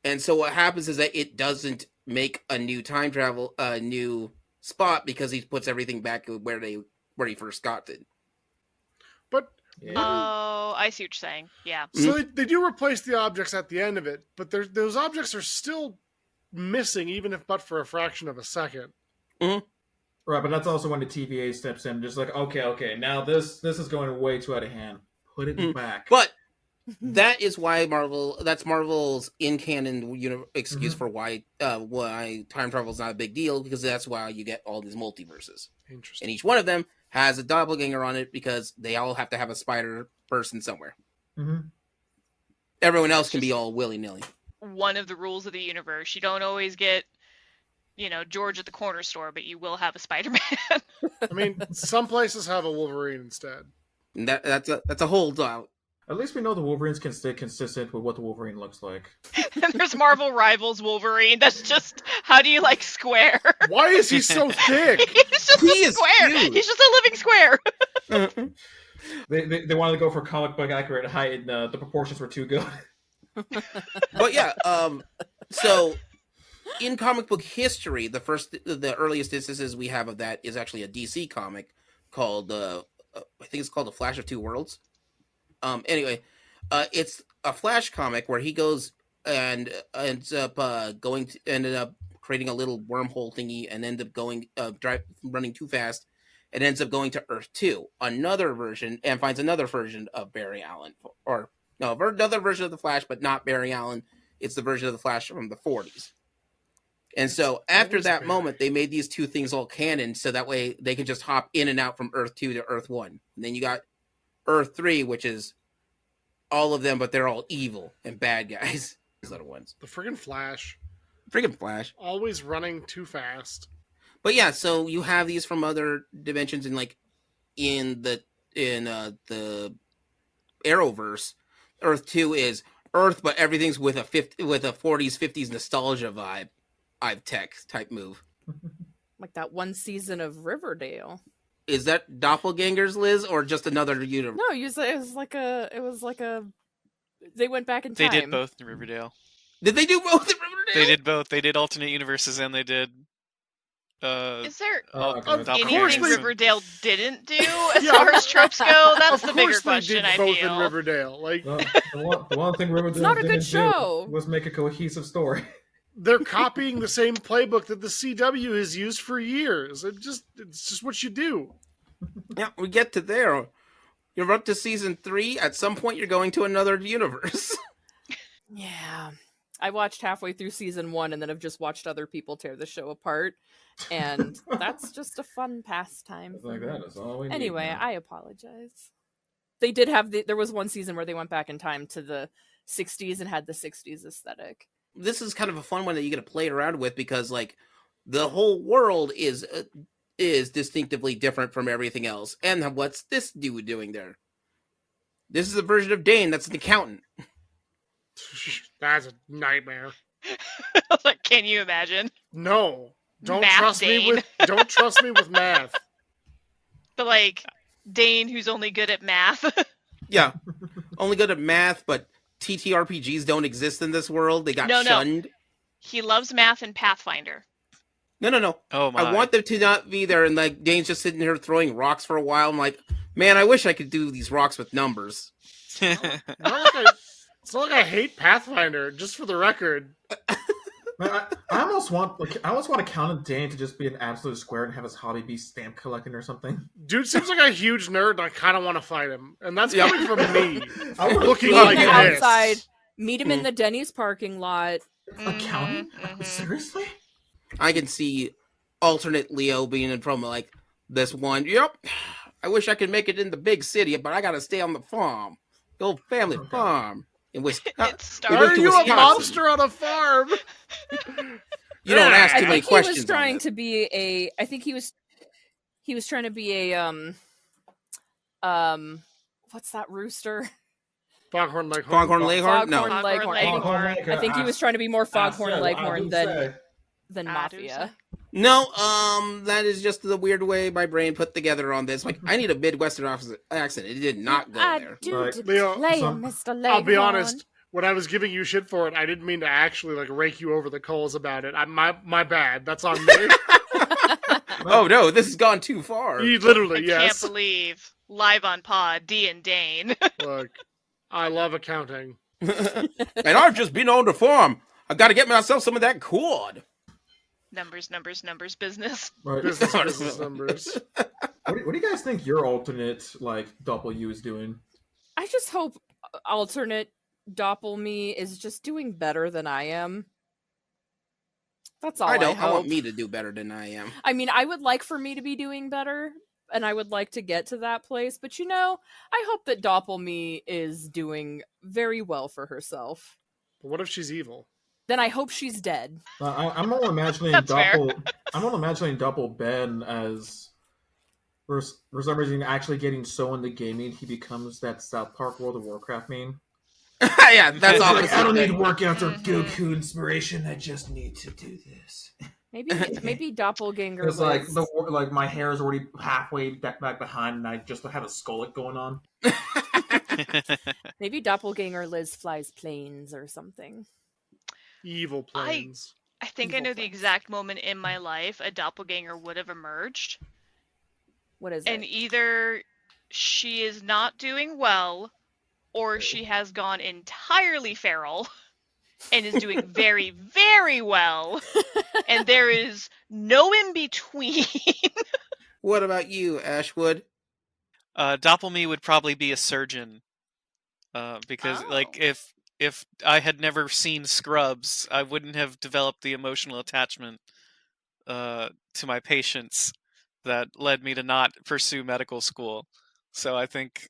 And so what happens is that it doesn't make a new time travel, a new spot, because he puts everything back where he first got it. But Yeah. Oh, I see what you're saying. Yeah. so they do replace the objects at the end of it, but those objects are still missing, even if but for a fraction of a second. Right, but that's also when the TVA steps in, just like, okay, now this is going way too out of hand. Put it back. But that is why that's Marvel's in canon excuse for why time travel is not a big deal, because that's why you get all these multiverses. Interesting. And each one of them has a doppelganger on it because they all have to have a spider person somewhere. Mhm. Everyone else can be all willy-nilly. One of the rules of the universe. You don't always get, George at the corner store, but you will have a Spider-Man. I mean, some places have a Wolverine instead. And that's a holdout. At least we know the Wolverines can stay consistent with what the Wolverine looks like. And there's Marvel Rivals Wolverine. That's just, how do you like square? Why is he so thick? He's just He a is square. huge. He's just a living square. They wanted to go for comic book accurate height, and the proportions were too good. But yeah, so in comic book history, the earliest instances we have of that is actually a DC comic called I think it's called The Flash of Two Worlds. Anyway, it's a Flash comic where he goes and ended up creating a little wormhole thingy and ended up running too fast, and ends up going to Earth 2, another version, and finds another version of Barry Allen, or no, another version of the Flash, but not Barry Allen, It's the version of the Flash from the 40s. And so after always that been. moment, they made these two things all canon, so that way they can just hop in and out from Earth 2 to Earth 1. And then you got Earth 3, which is all of them, but they're all evil and bad guys. These little ones. The friggin' Flash. Freaking Flash. Always running too fast. But yeah, so you have these from other dimensions, and like in the Arrowverse, Earth 2 is Earth, but everything's with a 40s 50s nostalgia vibe tech type move. Like that one season of Riverdale. Is that Doppelgangers, Liz, or just another universe? No, it was like a. They went back in They time. did both in Riverdale. Did they do both in Riverdale? They did both. They did alternate universes and they did. Is there Okay. anything course they- Riverdale didn't do as Yeah. far as tropes go? That's Of the bigger course they question, did I both feel. in Riverdale. Like, The one thing Riverdale not a good didn't do show. was make a cohesive story. they're copying the same playbook that the CW has used for years. It's just what you do. Yeah, we get to there. You're up to season 3. At some point, you're going to another universe. Yeah. I watched halfway through season 1 and then have just watched other people tear the show apart. And that's just a fun pastime. for Like me. that is all we need. Anyway, now. I apologize. They did have there was one season where they went back in time to the 60s and had the 60s aesthetic. This is kind of a fun one that you get to play around with because, like, the whole world is distinctively different from everything else. And what's this dude doing there? This is a version of Dane that's an accountant. That's a nightmare. Like, can you imagine? No, don't Math trust me Dane. don't trust me with math. But like Dane, who's only good at math. Yeah, only good at math, but TTRPGs don't exist in this world. They got No. shunned. He loves math and Pathfinder. No. Oh my! I want them to not be there, and like Dane's just sitting here throwing rocks for a while. I'm like, man, I wish I could do these rocks with numbers. It's not like I hate Pathfinder, just for the record. I almost want Accountant Dane to just be an absolute square and have his hobby be stamp collecting or something. Dude seems like a huge nerd, and I kind of want to fight him. And that's coming from me. I would Looking Meet like him this. outside. Meet him in the Denny's parking lot. Accountant? Mhm. Seriously? I can see alternate Leo being in from like this one. Yep, I wish I could make it in the big city, but I gotta stay on the farm, the old family farm in Wisconsin. It's We moved Are to starting. you a Wisconsin. monster on a farm? You don't ask I too many think he was questions. on trying that. to be a. I think he was trying to be a what's that rooster? Foghorn Leghorn. Foghorn Leghorn? No. Foghorn Leghorn. Foghorn I think he was trying to be more Foghorn Leghorn than I do Mafia. No, that is just the weird way my brain put together on this. Like, I need a Midwestern accent. It did not go I there. do Right. Leo, declare, so- Mr. Leghorn. I'll be honest. When I was giving you shit for it, I didn't mean to actually like rake you over the coals about it. My bad. That's on me. Oh no, this has gone too far. You I literally, can't yes. believe live on Pod, D and Dane. Look, I love accounting. And I've just been on the farm. I got to get myself some of that cord. numbers business. Right. Business numbers. What do you guys think your alternate like W is doing? I just hope alternate Doppel me is just doing better than I am. That's all I I hope. want me to do better than I am. I mean, I would like for me to be doing better, and I would like to get to that place. But you know, I hope that Doppel me is doing very well for herself. But what if she's evil? Then I hope she's dead. I'm only imagining That's fair. I'm only imagining Double Ben as for some reason actually getting so into gaming he becomes that South Park World of Warcraft meme. Yeah, that's It's all. like, I don't need workouts or Mhm. Goku inspiration. I just need to do this. Maybe Doppelganger. It's like was- my hair is already halfway back behind, and I just have a skullet going on. Maybe Doppelganger Liz flies planes or something. Evil planes. I think I Evil know the friends. exact moment in my life a doppelganger would have emerged. What is And it? either she is not doing well, or she has gone entirely feral and is doing very, very well. And there is no in between. What about you, Ashwood? Doppelme would probably be a surgeon, because Oh. like if if I had never seen Scrubs, I wouldn't have developed the emotional attachment to my patients that led me to not pursue medical school. So I think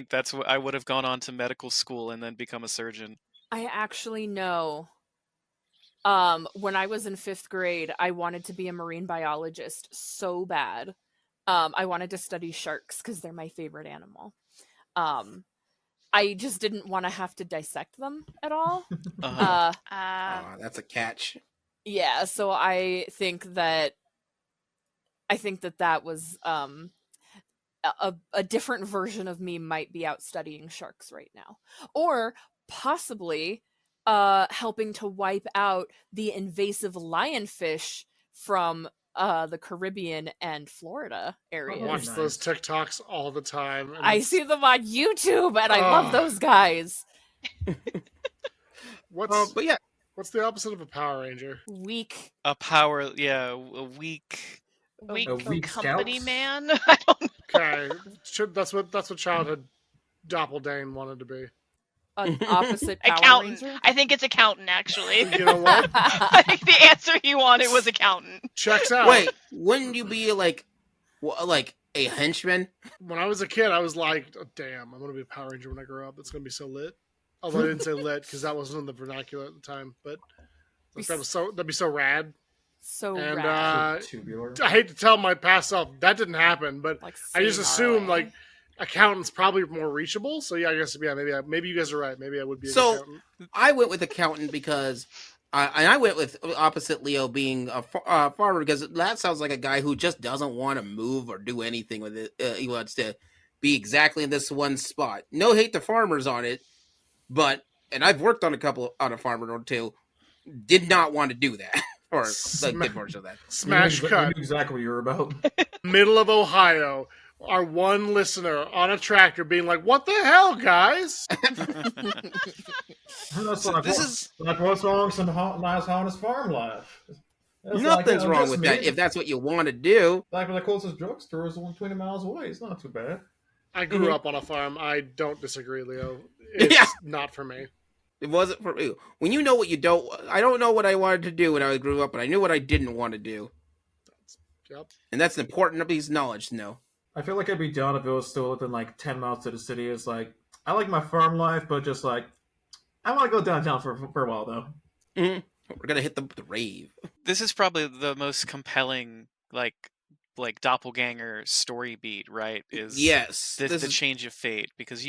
that's what I would have gone on to medical school and then become a surgeon. I actually know. When I was in 5th grade, I wanted to be a marine biologist so bad. I wanted to study sharks because they're my favorite animal. I just didn't want to have to dissect them at all. Uh-huh. That's a catch. Yeah, so I think that that was a different version of me might be out studying sharks right now, or possibly helping to wipe out the invasive lionfish from the Caribbean and Florida I areas. watch Nice. those TikToks all the time. And I it's- see them on YouTube, and I love Ugh. those guys. What's But yeah, what's the opposite of a Power Ranger? Weak. A power, yeah, a weak. Weak weak company scouts? man. I don't know. Okay, that's what childhood Doppelgangers wanted to be. An opposite Power Accountant. Ranger. I think it's accountant, actually. You know what? I think the answer he wanted was accountant. Checks out. wait, wouldn't you be like a henchman? When I was a kid, I was like, oh, "Damn, I'm gonna be a Power Ranger when I grow up. It's gonna be so lit." Although I didn't say lit because that wasn't in the vernacular at the time, but like, that'd be so rad. So And, rad. Tubular. I hate to tell my past self that didn't happen, but Like I just sayonara. assumed like accountant's probably more reachable. So yeah, I guess maybe you guys are right. Maybe I would be an So- accountant. I went with accountant because I went with opposite Leo being a farmer because that sounds like a guy who just doesn't want to move or do anything with it. He wants to be exactly in this one spot. No hate to farmers on it, and I've worked on a farmer or two, did not want to do that. Or like good version of that. Smash You cut. knew exactly what you were about. Middle of Ohio. Our one listener on a tractor being like, "What the hell, guys?" That's So like, this what- is- like what's wrong with some nice honest farm life? It's Nothing's like, wrong just with me. that if that's what you want to do. Like the closest drugstore is only 20 miles away. It's not too bad. I grew Mhm. up on a farm. I don't disagree, Leo. It's Yeah. not for me. It wasn't for you. When you know what you don't, I don't know what I wanted to do when I grew up, but I knew what I didn't want to do, Yep. and that's an important piece of knowledge to know. I feel like I'd be down if it was still within like 10 miles to the city. It's like, I like my farm life, but just like, I want to go downtown for a while though. We're gonna hit the rave. This is probably the most compelling like doppelganger story beat, right? Is Yes, the this is- change of fate, because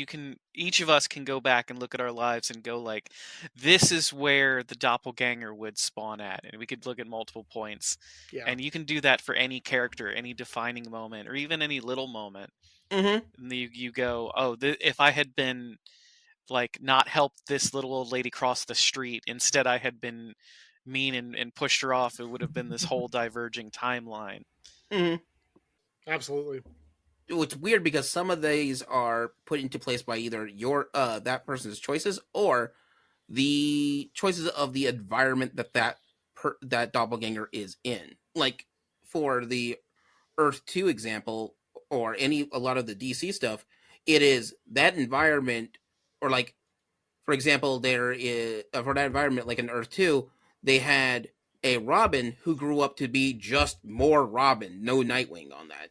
each of us can go back and look at our lives and go like, this is where the doppelganger would spawn at, and we could look at multiple points, Yeah. and you can do that for any character, any defining moment, or even any little moment. Mhm. And you go, oh, if I had been like not helped this little old lady cross the street, instead I had been mean and pushed her off, it would have been this whole diverging timeline. Mhm. Absolutely. It's weird because some of these are put into place by either your that person's choices or the choices of the environment that doppelganger is in. Like for the Earth 2 example, or a lot of the DC stuff, it is that environment, or like for example, there is for that environment, like in Earth 2, they had a Robin who grew up to be just more Robin, no Nightwing on that.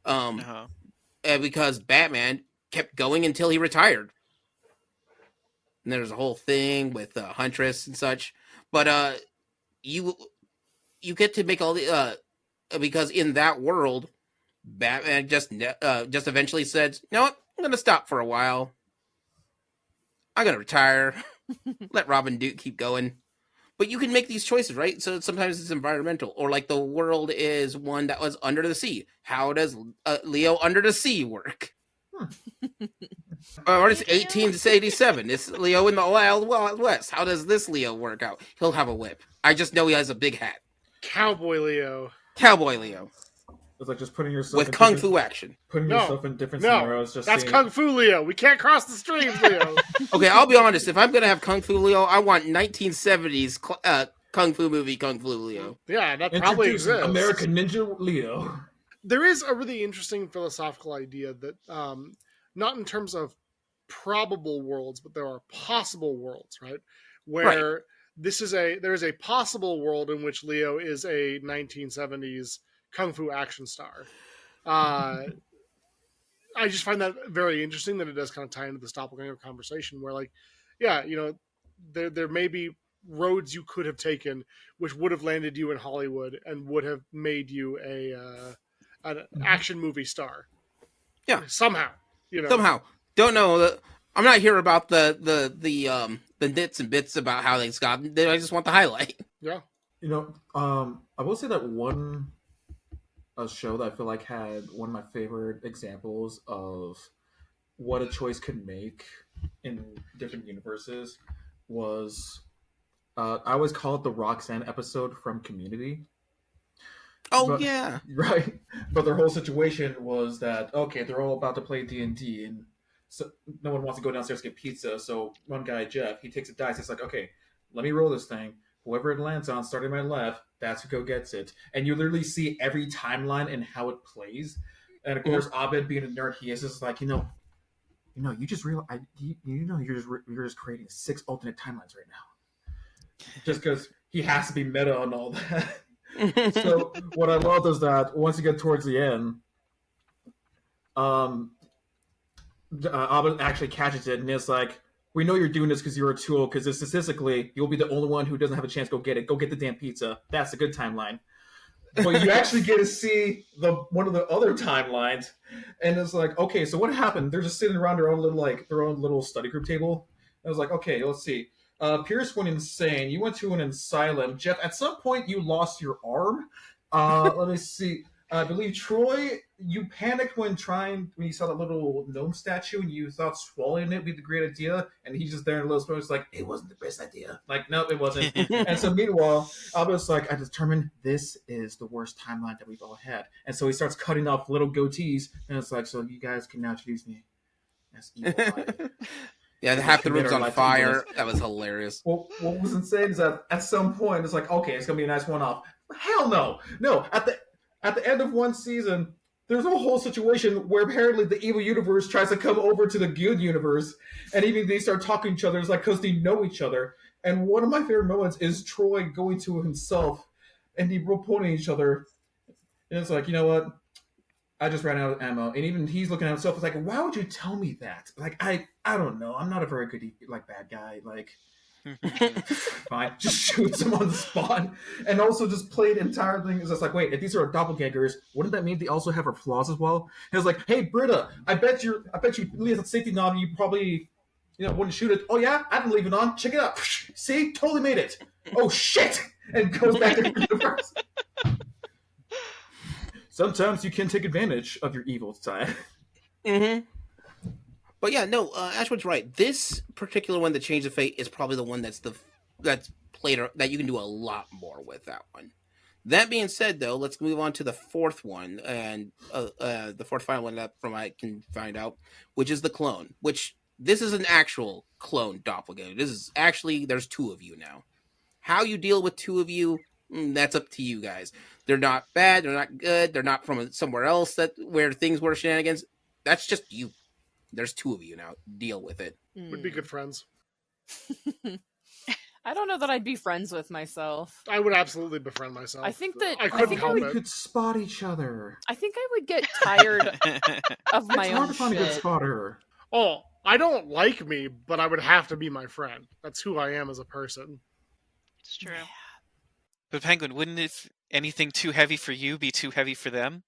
Uh-huh. And because Batman kept going until he retired. And there's a whole thing with Huntress and such. But you get to make all the because in that world, Batman just eventually said, "You know what? I'm gonna stop for a while. I'm gonna retire. Let Robin keep going." But you can make these choices, right? So sometimes it's environmental, or like the world is one that was under the sea. How does Leo under the sea work? Or it's 1887. It's Leo in the Wild West. How does this Leo work out? He'll have a whip. I just know he has a big hat. Cowboy Leo. Cowboy Leo It's like just putting yourself with in kung different- fu action. Putting No. yourself in different No. scenarios. Just That's seeing- Kung Fu Leo. We can't cross the streams, Leo. Okay, I'll be honest. If I'm gonna have Kung Fu Leo, I want 1970s Kung Fu movie Kung Fu Leo. Yeah, that probably Introducing exists. American Ninja Leo. There is a really interesting philosophical idea that, not in terms of probable worlds, but there are possible worlds, right? Where there is a possible world in which Leo is a 1970s kung fu action star. I just find that very interesting that it does kind of tie into this doppelganger conversation where, like, yeah, there may be roads you could have taken which would have landed you in Hollywood and would have made you an action movie star. Yeah. Somehow. Somehow. Don't know. I'm not here about the nits and bits about how things got. I just want the highlight. Yeah. I will say that a show that I feel like had one of my favorite examples of what a choice could make in different universes was I always call it the Roxanne episode from Community. Yeah, right. But their whole situation was that they're all about to play D&D, and so no one wants to go downstairs to get pizza. So one guy, Jeff, he takes a dice. He's like, okay, let me roll this thing. Whoever it lands on, starting my left, that's who gets it. And you literally see every timeline and how it plays. And of course, Abed, being a nerd, he is just like, you just realize, you're just creating 6 alternate timelines right now. Just because he has to be meta on all that. So what I love is that once you get towards the end, Abed actually catches it, and it's like, we know you're doing this because you're a tool, because statistically, you'll be the only one who doesn't have a chance to go get it. Go get the damn pizza. That's a good timeline. But you actually get to see one of the other timelines, and it's like, okay, so what happened? They're just sitting around their own little study group table. And I was like, okay, let's see. Pierce went insane. You went to an asylum. Jeff, at some point, you lost your arm. Let me see. I believe Troy, you panicked when you saw that little gnome statue, and you thought swallowing it would be the great idea, and he's just there in a little story. It's like, it wasn't the best idea. Like, no, it wasn't. And so meanwhile, Alba's like, I determined this is the worst timeline that we've all had. And so he starts cutting off little goatees, and it's like, so you guys can now introduce me as evil. Yeah, half the room's on fire. That was hilarious. Well, what was insane is that at some point, it's like, okay, it's going to be a nice one-off. Hell no. No, at the end of one season, there's a whole situation where apparently the evil universe tries to come over to the good universe, and even they start talking to each other. It's like, because they know each other. And one of my favorite moments is Troy going to himself, and he pointing at each other. And it's like, you know what? I just ran out of ammo. And even he's looking at himself. It's like, why would you tell me that? Like, I don't know. I'm not a very good, bad guy. Like, fine. Just shoots him on the spot. And also just play the entire thing. It's just like, wait, if these are doppelgangers, wouldn't that mean they also have our flaws as well? And it's like, hey, Britta, I bet you leave the safety knob and you probably, wouldn't shoot it. Oh, yeah? I didn't leave it on. Check it out. See? Totally made it. Oh, shit. And goes back to the universe. Sometimes you can take advantage of your evil side. Mm-hmm. But yeah, no, Ashwood's right. This particular one, the Change of Fate, is probably the one that's played that you can do a lot more with that one. That being said, though, let's move on to the fourth one, and the fourth final one that from I can find out, which is the clone. Which this is an actual clone doppelganger. This is actually there's 2 of you now. How you deal with 2 of you, that's up to you guys. They're not bad. They're not good. They're not from somewhere else where things were shenanigans. That's just you. There's 2 of you now. Deal with it. Would be good friends. I don't know that I'd be friends with myself. I would absolutely befriend myself. I think that we could spot each other. I think I would get tired of my it's own hard to find shit. a good spotter. Oh, I don't like me, but I would have to be my friend. That's who I am as a person. It's true. But Penguin, wouldn't anything too heavy for you be too heavy for them?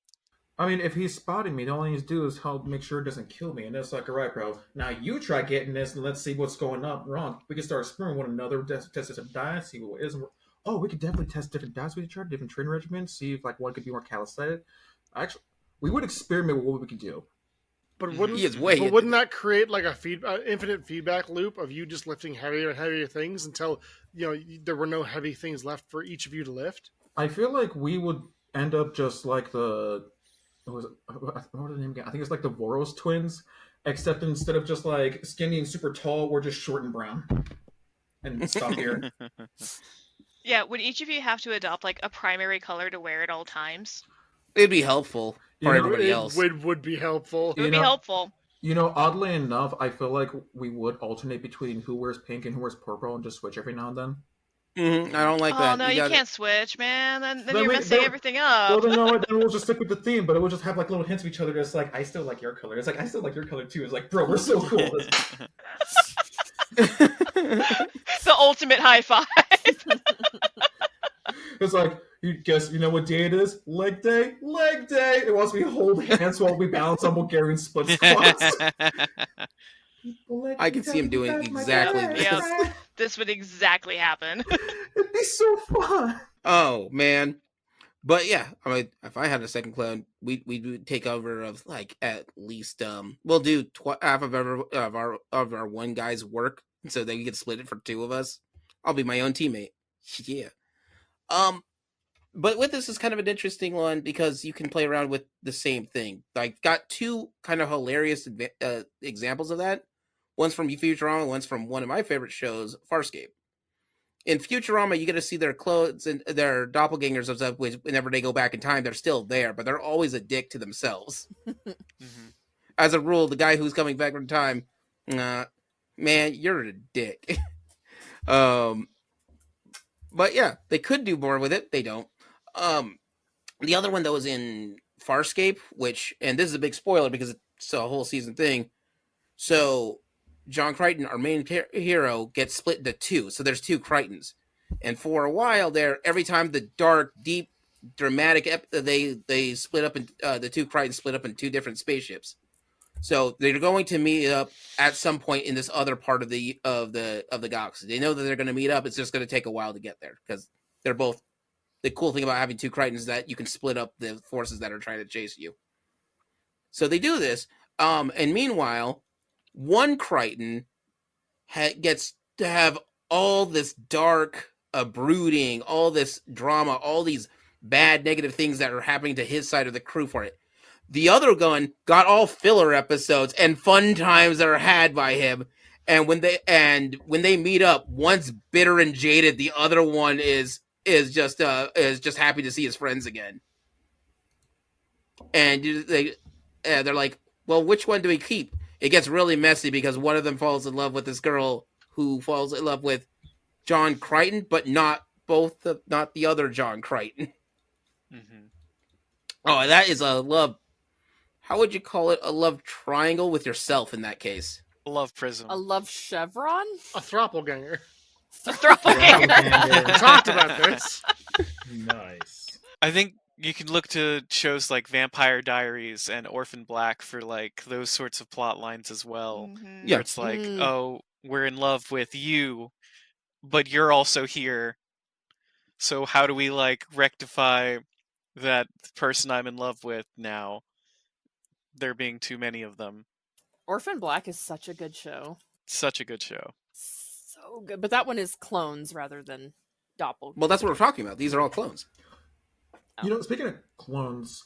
I mean, if he's spotting me, the only thing he's do is help make sure it doesn't kill me. And it's like, all right, bro. Now you try getting this, and let's see what's going on wrong. We can start exploring one another, test different diets, see what isn't. Oh, we could definitely test different diets with each other, different training regimens, see if one could be more calisthenic. Actually, we would experiment with what we could do. But wouldn't that create like infinite feedback loop of you just lifting heavier and heavier things until there were no heavy things left for each of you to lift? I feel like we would end up just like what was the name again? I think it's like the Voros twins, except instead of just like skinny and super tall, we're just short and brown. And stop here. Yeah, would each of you have to adopt like a primary color to wear at all times? It'd be helpful for everybody else. Would be helpful. It would be helpful. You know, oddly enough, I feel like we would alternate between who wears pink and who wears purple and just switch every now and then. I don't like Oh that. no, You you got can't switch, man. Then Then you're we- messing then- everything Well, up. then, no, then we'll just stick with the theme, but it will just have like little hints of each other. Just like, I still like your color. It's like, I still like your color too. It's like, bro, we're so cool. The ultimate high five. It's like, you know what day it is? Leg day? Leg day! It wants me to hold hands while we balance on Bulgarian split squats. I can see him doing exactly this. Yep. This would exactly happen. It'd be so fun. Oh man, but yeah, I mean, if I had a second clone, we would take over of like at least we'll do half of our one guy's work, so that we can split it for two of us. I'll be my own teammate. Yeah. But with this is kind of an interesting one because you can play around with the same thing. Like, got two kind of hilarious examples of that. One's from Futurama, one's from one of my favorite shows, Farscape. In Futurama, you get to see their clothes and their doppelgangers of stuff, which whenever they go back in time, they're still there, but they're always a dick to themselves. As a rule, the guy who's coming back in time, man, you're a dick. But yeah, they could do more with it. They don't. The other one that was in Farscape, and this is a big spoiler because it's a whole season thing. So John Crichton, our main hero, gets split into two. So there's two Crichtons. And for a while there, every time the dark, deep, dramatic, they split up, the two Crichtons split up in two different spaceships. So they're going to meet up at some point in this other part of the galaxy. They know that they're going to meet up. It's just going to take a while to get there because they're both. The cool thing about having two Crichtons is that you can split up the forces that are trying to chase you. So they do this, and meanwhile, one Crichton gets to have all this dark brooding, all this drama, all these bad negative things that are happening to his side of the crew for it. The other gun got all filler episodes and fun times that are had by him. And when they meet up, one's bitter and jaded, the other one is just happy to see his friends again. And they're like, well, which one do we keep? It gets really messy because one of them falls in love with this girl who falls in love with John Crichton, but not the other John Crichton. Oh, that is a love. How would you call it? A love triangle with yourself in that case. A love prism. A love chevron? A doppelganger. A doppelganger. We talked about this. Nice. I think you can look to shows like Vampire Diaries and Orphan Black for like those sorts of plot lines as well. Mhm. Where it's like, oh, we're in love with you, but you're also here. So how do we like rectify that person I'm in love with now? There being too many of them. Orphan Black is such a good show. Such a good show. So good. But that one is clones rather than doppelgangers. Well, that's what we're talking about. These are all clones. You know, speaking of clones,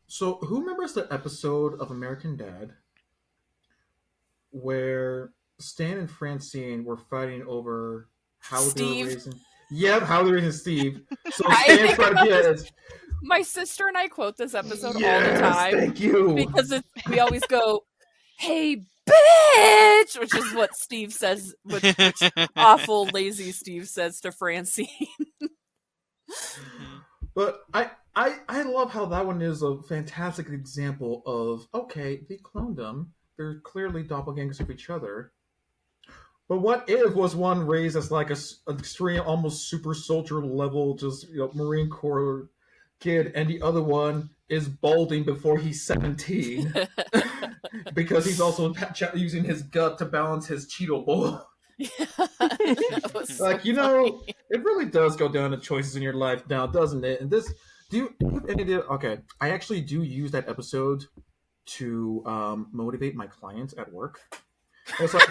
so who remembers the episode of American Dad where Stan and Francine were fighting over how they Steve? were raising... Yep, how they're raising Steve. So I Stan think tried to get it. My sister and I quote this episode all Yes, the time. thank you. Because we always go, hey, bitch! Which is what Steve says, which awful, lazy Steve says to Francine. But I love how that one is a fantastic example of, okay, they cloned them. They're clearly doppelgangers of each other. But what if was one raised as like an extreme, almost super soldier level, just Marine Corps kid, and the other one is balding before he's 17 because he's also using his gut to balance his Cheeto bowl. So Like, it really does go down to choices in your life now, doesn't it? And this, okay, I actually do use that episode to motivate my clients at work. And it's like,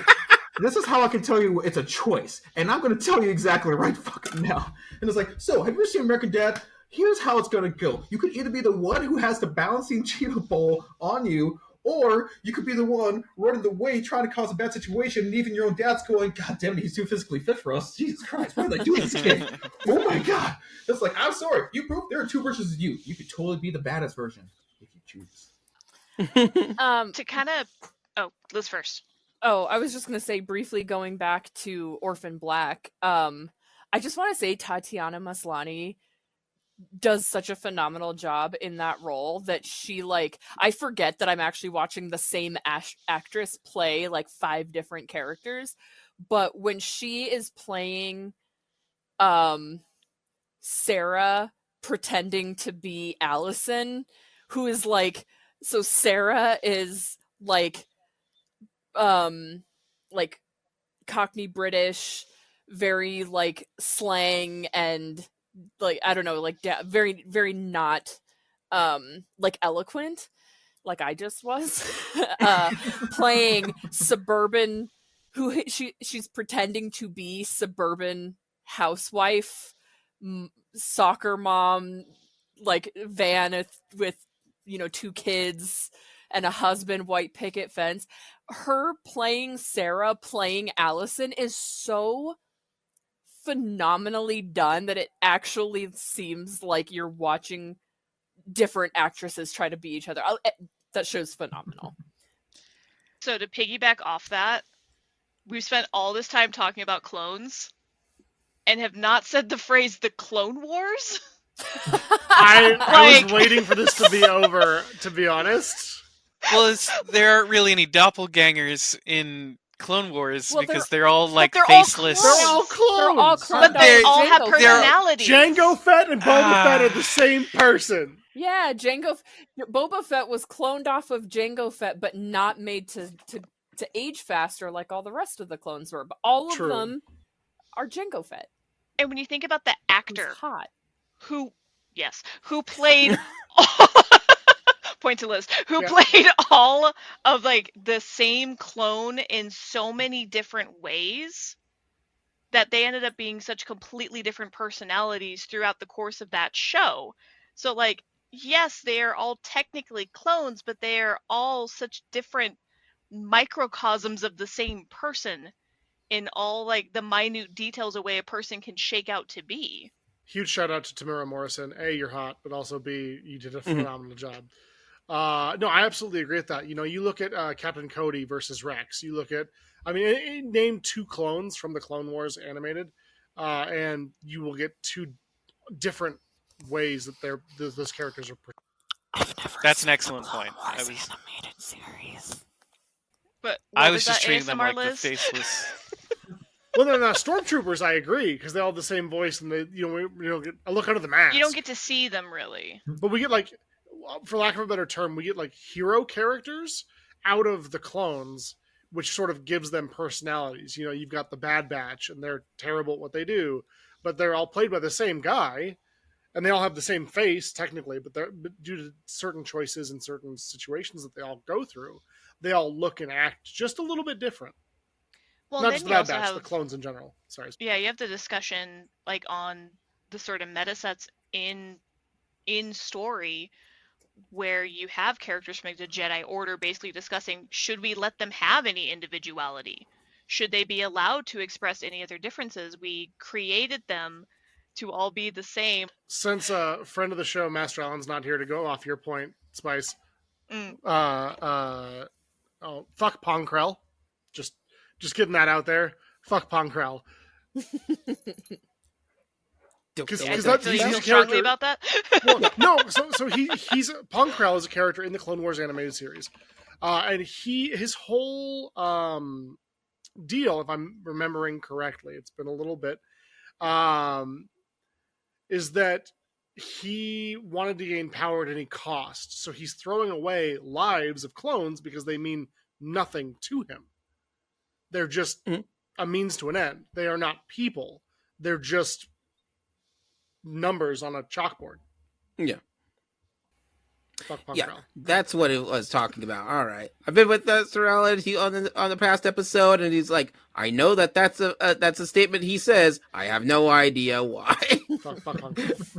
this is how I can tell you it's a choice, and I'm going to tell you exactly right fucking now. And it's like, so, have you ever seen American Dad? Here's how it's going to go. You could either be the one who has the balancing Cheeto bowl on you, or you could be the one running the way, trying to cause a bad situation, and even your own dad's going, God damn it, he's too physically fit for us. Jesus Christ, what did I do with this kid? Oh my God. It's like, I'm sorry. You proved there are two versions of you. You could totally be the badass version if you choose. To kind of Oh, Liz first. Oh, I was just gonna say briefly going back to Orphan Black. I just want to say Tatiana Maslany does such a phenomenal job in that role that she like I forget that I'm actually watching the same actress play like 5 different characters, but when she is playing Sarah pretending to be Allison, who is like so Sarah is like Cockney British, very like slang and like I don't know, like very very not like eloquent like I just was playing suburban she's pretending to be suburban housewife, soccer mom, like van with 2 kids and a husband, white picket fence. Her playing Sarah, playing Allison is so phenomenally done that it actually seems like you're watching different actresses try to be each other. That show's phenomenal. So to piggyback off that, we've spent all this time talking about clones and have not said the phrase the Clone Wars. I was waiting for this to be over, to be honest. Well, there aren't really any doppelgangers in Clone Wars because they're all like they're all faceless. They're all clones. They're all clones. But they They're- all have Jango Fett. personalities. Jango Fett and Boba Fett are the same person. Yeah, Boba Fett was cloned off of Jango Fett, but not made to age faster like all the rest of the clones were. But all of True. them are Jango Fett. And when you think about the Who's actor hot. who played point to Liz, who Yeah. played all of like the same clone in so many different ways that they ended up being such completely different personalities throughout the course of that show. So like, yes, they are all technically clones, but they are all such different microcosms of the same person in all like the minute details of way a person can shake out to be. Huge shout out to Tamara Morrison. A, you're hot, but also B, you did a phenomenal job. No, I absolutely agree with that. You look at Captain Cody versus Rex. You look at, name 2 clones from the Clone Wars animated, and you will get 2 different ways that those characters are. That's an excellent point. Animated series. But I what was just that treating them ASMR, like the Liz? faceless. Well, they're not stormtroopers. I agree because they all have the same voice, and they, we don't get a look under the mask. You don't get to see them really. But we get like, for lack of a better term, we get like hero characters out of the clones, which sort of gives them personalities. You've got the Bad Batch, and they're terrible at what they do, but they're all played by the same guy, and they all have the same face technically, but due to certain choices and certain situations that they all go through, they all look and act just a little bit different. Well, Not then just the you Bad also Batch, have the clones in general. Sorry. yeah, you have the discussion like on the sort of meta sets in story where you have characters from like, the Jedi Order basically discussing, should we let them have any individuality? Should they be allowed to express any of their differences? We created them to all be the same. Since a friend of the show, Master Allen's not here to go off your point, Spice. Mm. Fuck Ponkrell. Just getting that out there. Fuck Ponkrell. Because Yeah, that so you he's feel a strongly character. about that? Well, no, so he's Ponkrell is a character in the Clone Wars animated series, and his whole deal, if I'm remembering correctly, it's been a little bit, is that he wanted to gain power at any cost. So he's throwing away lives of clones because they mean nothing to him. They're just a means to an end. They are not people. They're just numbers on a chalkboard. Yeah. Fuck Ponkrell. Yeah, that's what it was talking about. All right, I've been with Sorrel on the past episode, and he's like, I know that's a statement he says. I have no idea why, Fuck Ponkrell.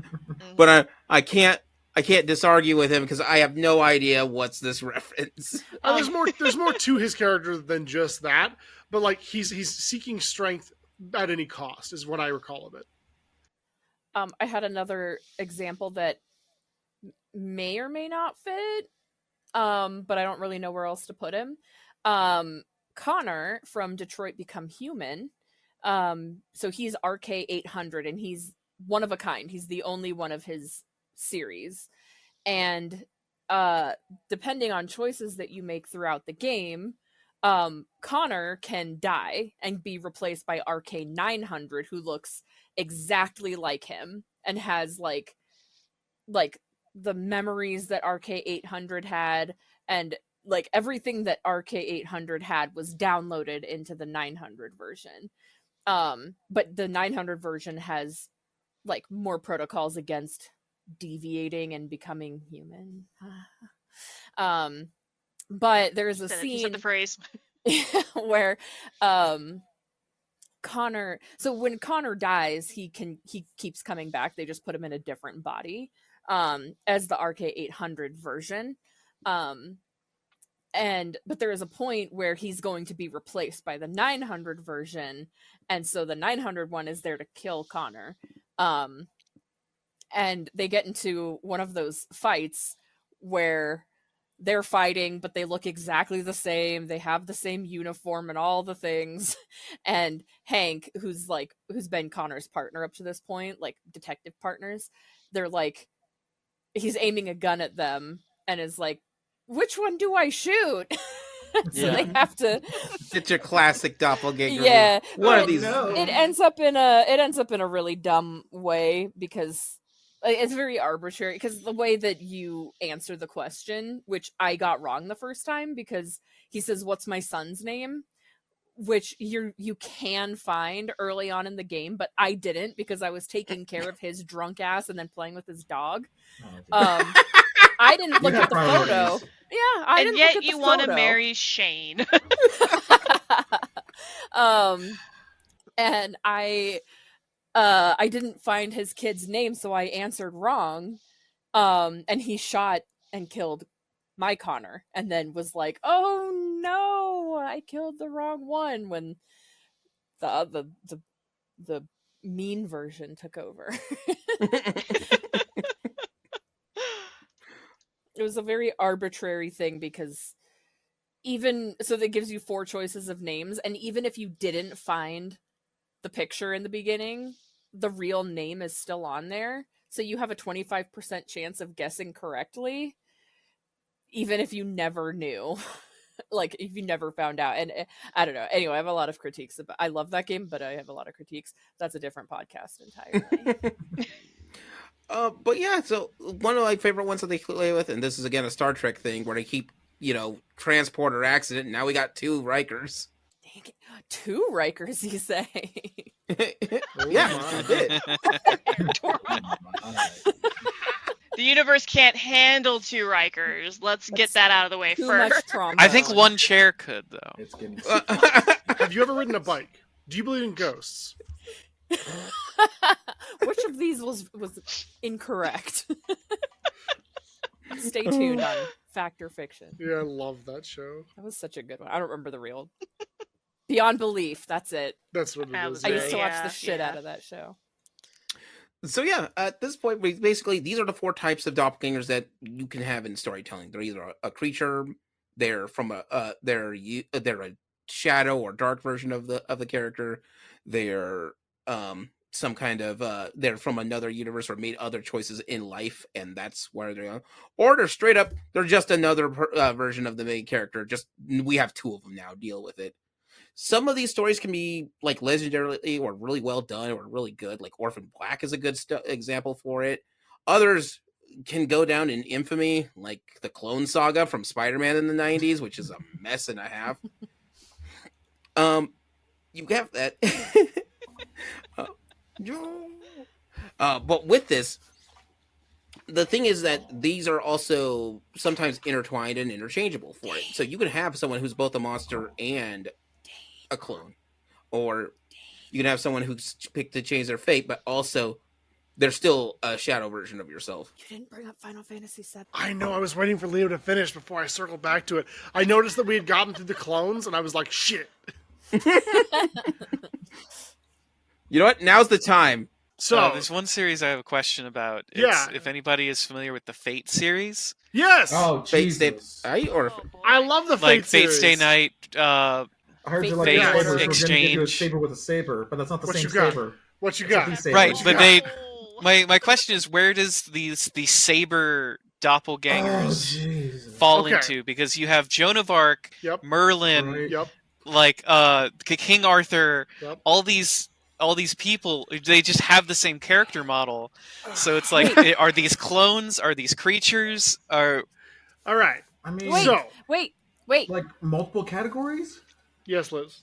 but I can't disargue with him because I have no idea what's this reference. There's more to his character than just that, but like he's seeking strength at any cost, is what I recall of it. I had another example that may or may not fit, but I don't really know where else to put him. Connor from Detroit Become Human. So he's RK800, and he's one of a kind. He's the only one of his series. And depending on choices that you make throughout the game, Connor can die and be replaced by RK900, who looks exactly like him and has like the memories that RK800 had, and like everything that RK800 had was downloaded into the 900 version. But the 900 version has like more protocols against deviating and becoming human. But there's a You scene said the phrase. where Connor, so when Connor dies, he keeps coming back. They just put him in a different body as the RK800 version. But there is a point where he's going to be replaced by the 900 version, and so the 900 one is there to kill Connor. And they get into one of those fights where they're fighting, but they look exactly the same. They have the same uniform and all the things. And Hank, who's been Connor's partner up to this point, like detective partners, they're like, he's aiming a gun at them and is like, which one do I shoot? So they have to. It's your classic doppelganger. Yeah, One of but these. it ends up in a really dumb way, because it's very arbitrary, because the way that you answer the question, which I got wrong the first time, because he says, "What's my son's name?" which you can find early on in the game, but I didn't, because I was taking care of his drunk ass and then playing with his dog. I didn't look at the photo. Yeah, I didn't look at the photo. And yet you want to marry Shane. And I didn't find his kid's name, so I answered wrong. And he shot and killed my Connor, and then was like, "Oh no, I killed the wrong one," when the mean version took over. It was a very arbitrary thing, because even so, that gives you 4 choices of names, and even if you didn't find the picture in the beginning, the real name is still on there, so you have a 25% chance of guessing correctly, even if you never knew. Like, if you never found out. And I don't know. Anyway, I have a lot of critiques. I love that game, but I have a lot of critiques. That's a different podcast entirely. But yeah, so one of my favorite ones that they play with, and this is again a Star Trek thing, where they keep, transporter accident, and now we got 2 Rikers. Dang it. 2 Rikers, you say? Yeah, I did. The universe can't handle 2 Rikers. Let's get that out of the way Too first. much trauma. I think one chair could, though. It's getting Have you ever ridden a bike? Do you believe in ghosts? Which of these was incorrect? Stay tuned on Fact or Fiction. Yeah, I love that show. That was such a good one. I don't remember the real. Beyond Belief. That's it. That's what it That is. was I used to watch Yeah, the shit yeah. out of that show. So yeah, at this point, these are the 4 types of doppelgangers that you can have in storytelling. They're either a creature, they're from they're a shadow or dark version of the character, they're some kind of they're from another universe or made other choices in life, and that's where they're on. Or they're straight up, they're just another version of the main character. Just we have 2 of them now. Deal with it. Some of these stories can be like legendarily or really well done or really good. Like Orphan Black is a good example for it. Others can go down in infamy, like the Clone Saga from Spider-Man in the 90s, which is a mess and a half. You have that. But with this, the thing is that these are also sometimes intertwined and interchangeable for it. So you can have someone who's both a monster and a clone, or you can have someone who's picked to change their fate, but also they're still a shadow version of yourself. You didn't bring up Final Fantasy VII. I know, I was waiting for Leo to finish before I circled back to it. I noticed that we had gotten through the clones, and I was like, shit. You know what? Now's the time. So there's one series I have a question about. Yeah. If anybody is familiar with the Fate series, yes, Oh, Fate Stay Jesus. Night or Oh, boy. I love the like Fate Fate series. Stay Night, I heard you like Fate the Order saber, so we're going to give you a Exchange. saber with a saber, but that's not the What same you got? saber. What you It's a got? D-saber. Right, What you but got? they. Oh. My question is, where does the Saber Oh, doppelgangers Jesus. fall Okay. into? Because you have Joan of Arc, Yep. Merlin, Right. Yep. like King Arthur, Yep. all these people, they just have the same character model. So it's like, are these clones? Are these creatures? Are All right. I mean, Wait. So Wait. like multiple categories? yes, Liz.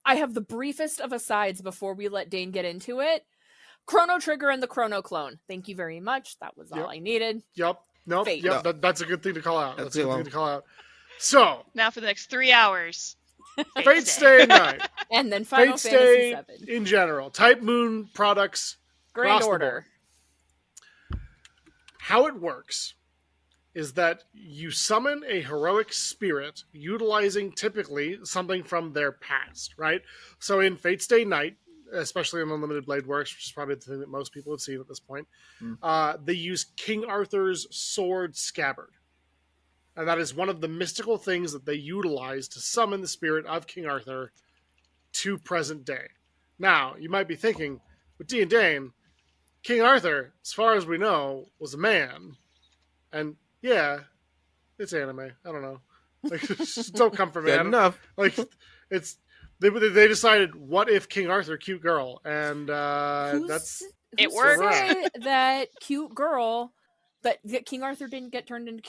I have the briefest of asides before we let Dane get into it. Chrono Trigger and the Chrono Clone. Thank you very much. That was all Yep. I needed. Yep. Nope. Fate. Yep. That's a good thing to call out. That's That's a good it, thing well. to call out. So Now for the next 3 hours. Fate Stay Night. And then Final Fate Fantasy Stay VII. in general. Type Moon products. Grand across the Order. How it works is that you summon a heroic spirit utilizing typically something from their past, right? So in Fate Stay Night, especially in Unlimited Blade Works, which is probably the thing that most people have seen at this point, they use King Arthur's sword scabbard. And that is one of the mystical things that they utilize to summon the spirit of King Arthur to present day. Now, you might be thinking, with D and Dane, King Arthur, as far as we know, was a man. And yeah, it's anime. I don't know. Like, just don't come for me. good enough? Like, it's they decided, what if King Arthur, cute girl, and that's It who's worked. to say that cute girl that King Arthur didn't get turned into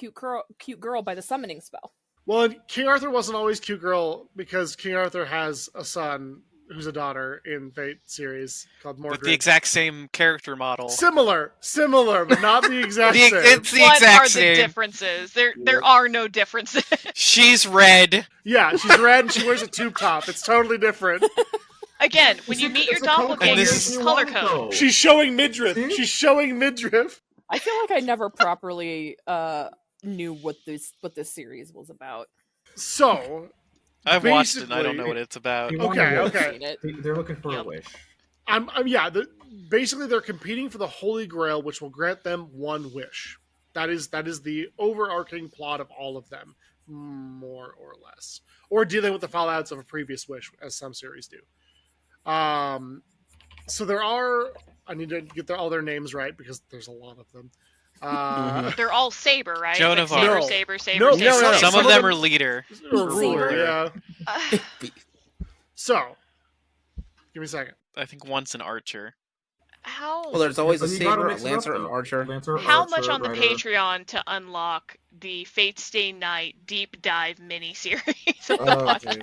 cute girl by the summoning spell. well. And King Arthur wasn't always cute girl because King Arthur has a son who's a daughter in Fate series called Mordred. with the exact same character model? similar, but not the exact The- same. it's the What exact are same. the differences? There are no differences. She's red. Yeah, she's red and she wears a tube top. It's totally different. Again, when you meet your doppelganger, this it's is- color code. She's showing midriff. See? She's showing midriff. I feel like I never properly knew what this series was about. So, I've watched it and I don't Basically- know what it's about. They want Okay, a wish. okay. Seen it. They're looking for Yep. a wish. basically they're competing for the Holy Grail, which will grant them one wish. That is the overarching plot of all of them, more or less, or dealing with the fallouts of a previous wish, as some series do. So there are. I need to get all their names right because there's a lot of them. They're all saber, right? Joan Like of saber, Arc. saber, saber, No, saber. no, no. Some Some of of them them- are leader. Or ruler, Saber. yeah. Uh, So, give me a second. I think once an archer. how Well, there's always a But you gotta saber, a mix it up, lancer, an though. archer. Lancer, how archer, much on the rider. Patreon to unlock the Fate Stay Night deep dive mini series? Oh, jeez.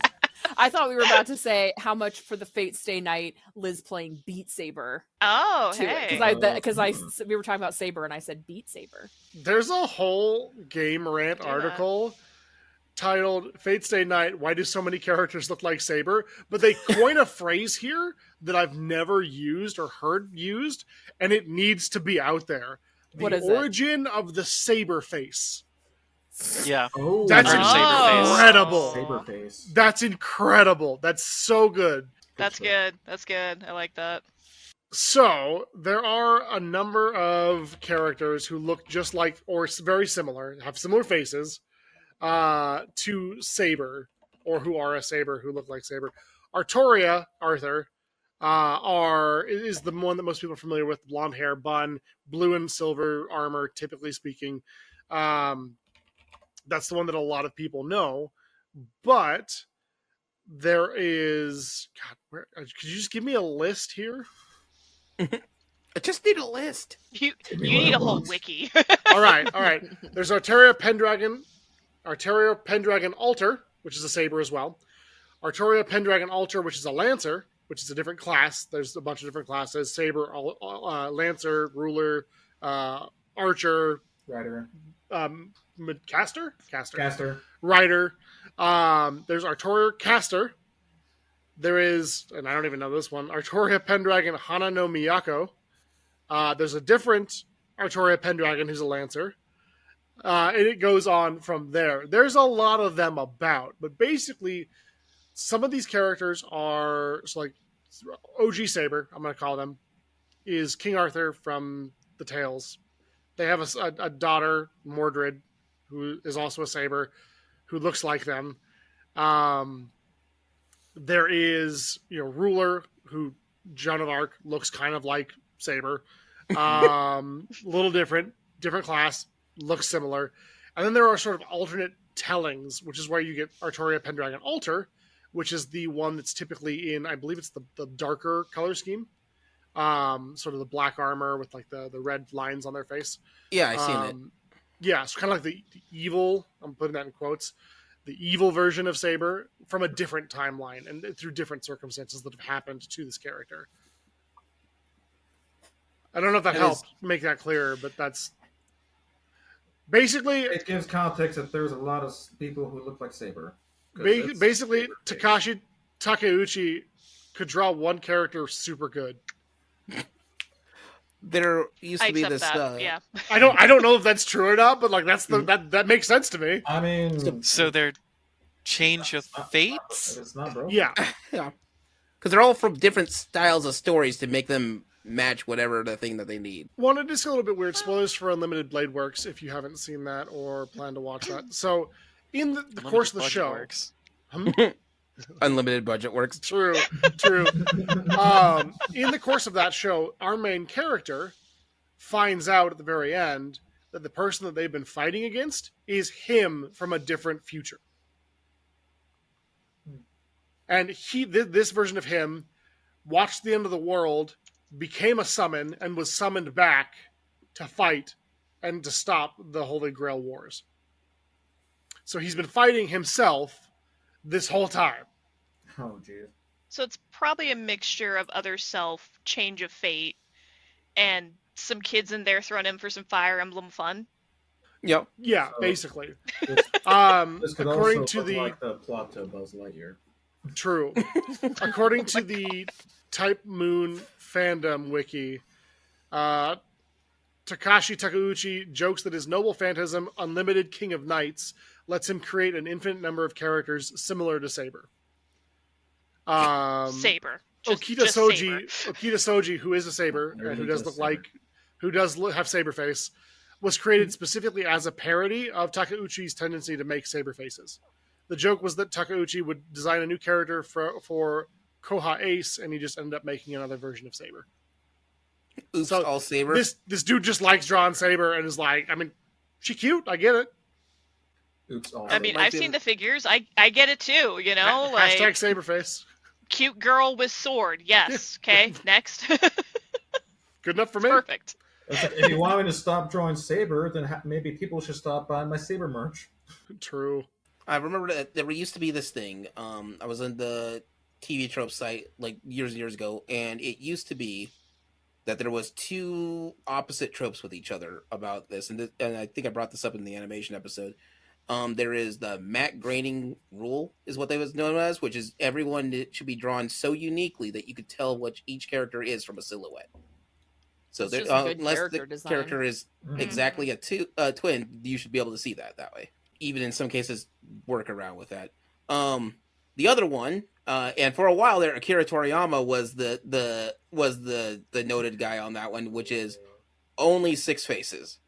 I thought we were about to say how much for the Fate Stay Night Liz playing Beat Saber Oh, to it hey. because we were talking about Saber and I said Beat Saber. There's a whole game rant Do that. article titled Fate Stay Night, Why Do So Many Characters Look Like Saber? But they coin a phrase here that I've never used or heard used, and it needs to be out there. The What is it? origin of the saber face. Yeah. Oh, That's Archer Saberface. incredible. Saberface. That's incredible. That's so good. That's good. That's good. I like that. So, there are a number of characters who look just like, or very similar, have similar faces to Saber, or who are a Saber, who look like Saber. Artoria, Arthur, is the one that most people are familiar with. Blonde hair, bun, blue and silver armor, typically speaking. That's the one that a lot of people know. But there is... God, could you just give me a list here? I just need a list. You Give me you what need I a whole want. wiki. All right. There's Arteria Pendragon Altar, which is a saber as well. Arteria Pendragon Altar, which is a lancer, which is a different class. There's a bunch of different classes: saber, lancer, ruler, archer, Rider. caster, Caster. rider. There's Artoria Caster. There is, and I don't even know this one, Artoria Pendragon Hana no Miyako. There's a different Artoria Pendragon who's a lancer. And it goes on from there. There's a lot of them about, but basically, some of these characters are like OG Saber, I'm going to call them. is King Arthur from the Tales. They have a daughter, Mordred, who is also a saber, who looks like them. There is, Ruler, who Joan of Arc looks kind of like Saber. Little different class, looks similar. And then there are sort of alternate tellings, which is where you get Artoria Pendragon Alter, which is the one that's typically in, I believe it's the darker color scheme. Sort of the black armor with like the red lines on their face. Yeah, I've seen it. Yeah, it's kind of like the evil, I'm putting that in quotes, the evil version of Saber from a different timeline and through different circumstances that have happened to this character. I don't know if that helped make that clearer, but that's basically... It gives context that there's a lot of people who look like Saber. Basically, Saber Takashi Takeuchi could draw one character super good. There used to be this. Yeah. I don't know if that's true or not, but like that makes sense to me. I mean, So their change of fates? it's not, bro. Yeah. Yeah, because they're all from different styles of stories to make them match whatever the thing that they need. One, it is a little bit weird. Spoilers for Unlimited Blade Works if you haven't seen that or plan to watch that. So, in the course of the show, Works. Unlimited budget works. True. In the course of that show, our main character finds out at the very end that the person that they've been fighting against is him from a different future. And this version of him watched the end of the world, became a summon, and was summoned back to fight and to stop the Holy Grail Wars. So he's been fighting himself this whole time. Oh, geez. So it's probably a mixture of other self, change of fate, and some kids in there throwing in for some Fire Emblem fun. Yep. Yeah, So- basically. This could According also to look like the plot to Buzz Lightyear. True. According to the Type Moon fandom wiki, Takashi Takeuchi jokes that his noble phantasm, Unlimited King of Knights, lets him create an infinite number of characters similar to Saber. Saber. Okita Just Soji, Saber. Okita Soji, who is a Saber There and who he does goes, look Saber. who does have Saber face, was created specifically as a parody of Takeuchi's tendency to make Saber faces. The joke was that Takeuchi would design a new character for Koha Ace, and he just ended up making another version of Saber. Oops, So, all Saber. This dude just likes drawing Saber and is like, I mean, she cute, I get it. Oops. Also. I mean, Might I've be- seen the figures. I get it too, you know? Like, Hashtag Saberface. cute girl with sword. Yes. Okay, next. Good enough for me. Perfect. If you want me to stop drawing Saber, then maybe people should stop buying my Saber merch. True. I remember that there used to be this thing. I was on the TV trope site like years and years ago, and it used to be that there was two opposite tropes with each other about this, and I think I brought this up in the animation episode. There is the matte graining rule, is what they was known as, which is everyone should be drawn so uniquely that you could tell what each character is from a silhouette. So It's there, just a good unless character the design. character is Mhm. exactly a twin, you should be able to see that way. Even in some cases, work around with that. The other one, and for a while there, Akira Toriyama was the noted guy on that one, which is only 6 faces.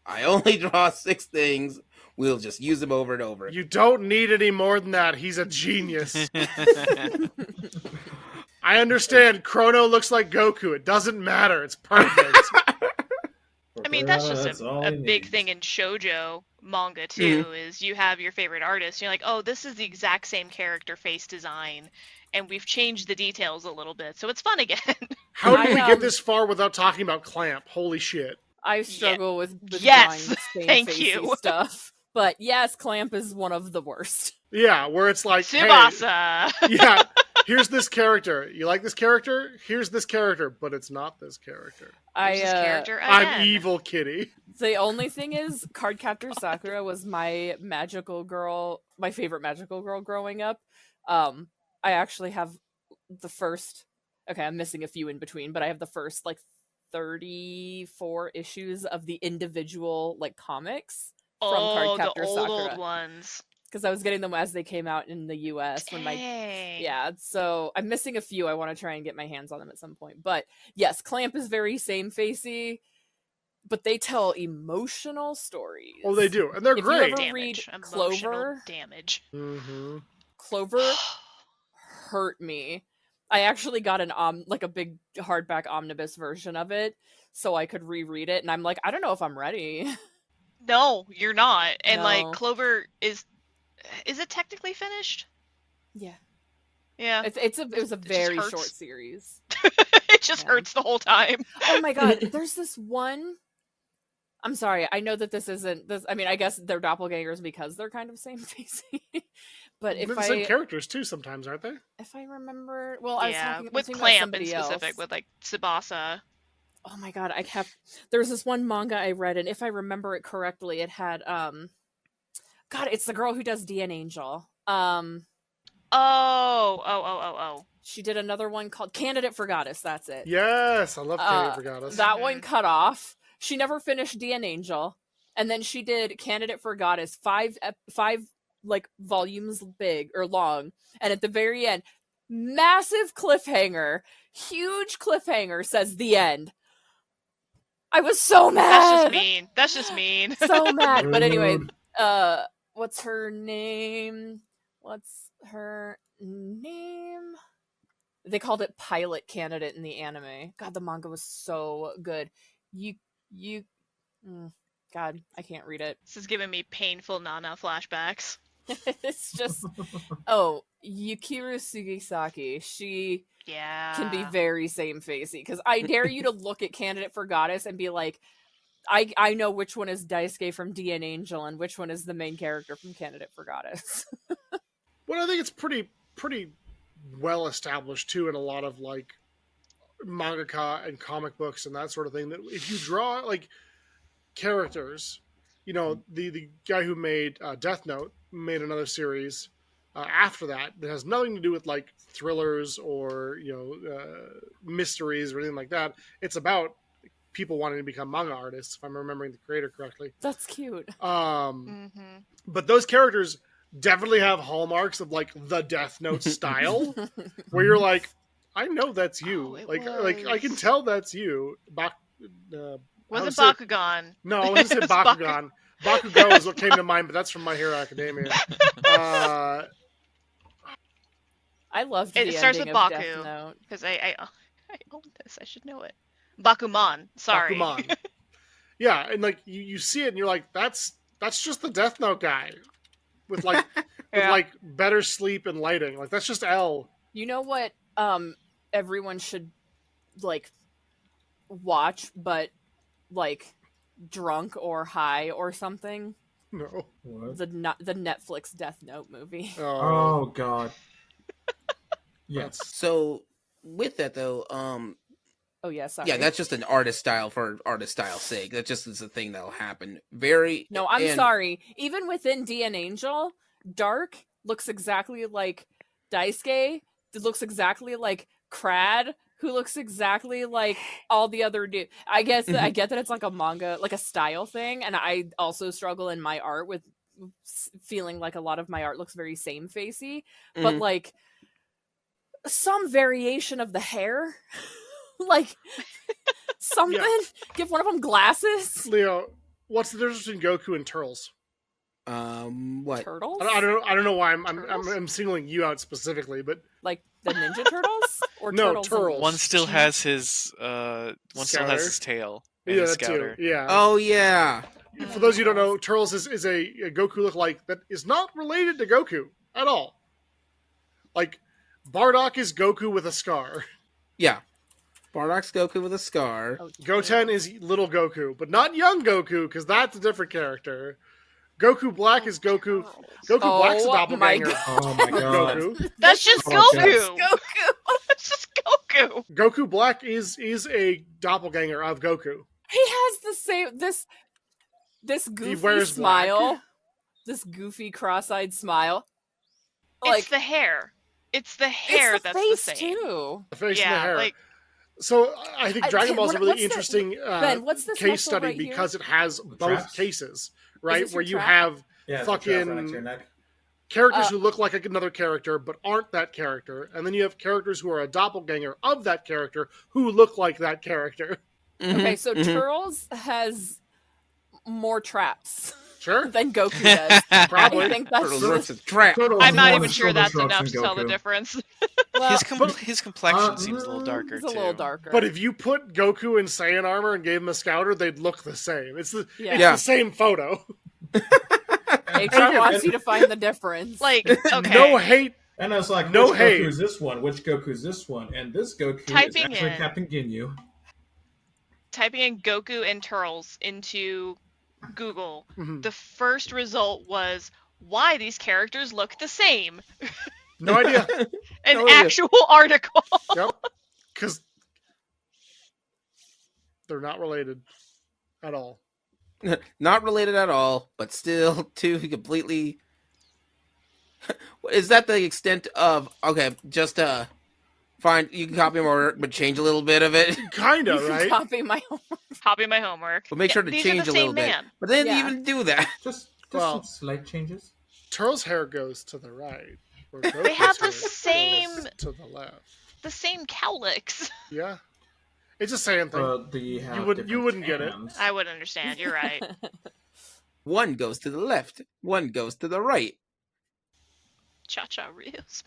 I only draw 6 things. We'll just use them over and over. You don't need any more than that. He's a genius. I understand Chrono looks like Goku. It doesn't matter. It's perfect. I mean, that's just That's all a he big needs. thing in shoujo manga too. Is you have your favorite artist, you're like, oh, this is the exact same character face design, and we've changed the details a little bit, so it's fun again. How did we I, get this far without talking about Clamp? Holy shit. I struggle with Yes, drawing same thank facey you. stuff. But yes, Clamp is one of the worst. Yeah, where it's like, hey, Tsubasa. yeah, here's this character. You like this character? Here's this character, but it's not this character. Here's this character again. I'm evil kitty. The only thing is, Cardcaptor Sakura was my favorite magical girl growing up. I actually have the first. Okay, I'm missing a few in between, but I have the first like 34 issues of the individual like comics from Oh, the Cardcaptor Sakura. old ones. because I was getting them as they came out in the US when my Dang. yeah, so I'm missing a few. I want to try and get my hands on them at some point. But yes, Clamp is very same-facey, but they tell emotional stories. Oh, they do, and they're If you great. ever Damage. read Emotional Clover? damage. Mm-hmm. Clover hurt me. I actually got an like a big hardback omnibus version of it so I could reread it, and I'm like, I don't know if I'm ready. No, you're not. And like No. Clover is it technically finished? Yeah. Yeah. It was a just very hurts. short series. It just Yeah. hurts the whole time. Oh my god, there's this one. I'm sorry, I know that this isn't this. I mean, I guess they're doppelgangers because they're kind of same facey. But They're if the same I characters too, sometimes, aren't they? if I remember, well, I was Yeah, talking with about Clamp in somebody specific, else. with like Tsubasa. Oh my god, I kept there's this one manga I read, and if I remember it correctly, it had God, it's the girl who does DN Angel. Oh. She did another one called Candidate for Goddess. That's it. Yes, I love Candidate for Goddess. That one cut off. She never finished DN Angel, and then she did Candidate for Goddess, five like volumes big or long, and at the very end, massive cliffhanger, huge cliffhanger says the end. I was so mad. That's just mean. That's just mean. So mad. But anyway, Rude. what's her name? They called it Pilot Candidate in the anime. God, the manga was so good. God, I can't read it. This is giving me painful Nana flashbacks. It's just Yukiru Sugisaki. She Yeah. can be very same-facey because I dare you to look at Candidate for Goddess and be like, I know which one is Daisuke from DN Angel and which one is the main character from Candidate for Goddess. Well, I think it's pretty well established too in a lot of like mangaka and comic books and that sort of thing that if you draw like characters, you know, the guy who made Death Note made another series after that has nothing to do with like thrillers or mysteries or anything like that. It's about people wanting to become manga artists, if I'm remembering the creator correctly. That's cute. But those characters definitely have hallmarks of like the Death Note style, where you're like, I know that's you. Oh, it like was. I can tell that's you. Wasn't Bakugan. No, I wasn't It's Bakugan. Bakugo is what came to mind, but that's from My Hero Academia. I loved It the starts ending with of Baku. Death Note. Because I own this. I should know it. Bakuman. Sorry. Bakuman. Yeah, and like you see it and you're like, that's just the Death Note guy. With like Yeah. like better sleep and lighting. Like that's just L. You know what everyone should like watch but like drunk or high or something? No. What? The Netflix Death Note movie. Oh god. Yes. So with that though, Oh yeah, sorry. yeah, that's just an artist style for artist style's sake. That just is a thing that'll happen. Very No, I'm and- sorry. Even within DN Angel, Dark looks exactly like Daisuke. It looks exactly like Crad, who looks exactly like all the other dudes. I guess I get that it's like a manga, like a style thing, and I also struggle in my art with feeling like a lot of my art looks very same-facey, but Mhm. like some variation of the hair. Like something. Yeah. Give one of them glasses. Leo, what's the difference between Goku and Turtles? What? Turtles? I don't know why Turtles? I'm singling you out specifically, but Like the Ninja Turtles? Or No, Turtles? and- Turtles. One still has his tail. And yeah, his that too. scouter. Yeah. Oh yeah. For those of you who don't know, Turtles is a Goku look-alike that is not related to Goku at all. Like Bardock is Goku with a scar. Yeah. Bardock's Goku with a scar. Oh, Goten is little Goku, but not young Goku because that's a different character. Goku Black is Goku. Goku Black's a Oh, my doppelganger. God. Oh my of god. Goku. That's just Oh, Goku. Goku. That's just Goku. Goku Black is a doppelganger of Goku. He has the same this goofy wears smile. black. This goofy cross-eyed smile. It's the hair. It's the hair it's the that's face the same. too. The face and the Yeah, hair. like So I think Dragon Ball is a really what's the- interesting Ben, what's this case muscle study right here? because it has both traps? cases, right? this Where your you trap? have Yeah, it's a trap right next to fucking your neck. characters who look like another character but aren't that character, and then you have characters who are a doppelganger of that character who look like that character. Okay, so Turles has more traps Sure. than Goku does. Probably. I think that's Turtles works as a trap. Turtles I'm not has even sure silver that's strokes enough than to tell the Goku. difference. well, His complexion seems a little darker it's a too. little darker. But if you put Goku in Saiyan armor and gave him a scouter, they'd look the same. It's the Yeah. same photo. HR wants you to find the difference. Like, okay. No hate. And I was like, No which hate. Goku is this one? Which Goku is this one? And this Goku Typing is actually in. Captain Ginyu. Typing in Goku and Turles into Google, Mhm. the first result was why these characters look the same. No idea. An No idea. actual article. Yep. Because they're not related at all. Not related at all, but still two completely. Is that the extent of just find you can copy my work but change a little bit of it, Kinda, you can right? copy my own. Copy my homework. but make sure to these change are a the little same bit. man. But then Yeah. even do that. Just Well- some slight changes. Turl's hair goes to the right. where They Goku's have the hair same goes to the left. the same cowlicks. Yeah. It's a Saiyan thing. But you have wouldn't different get it. hands. I would understand. You're right. One goes to the left, one goes to the right. Cha-cha reels.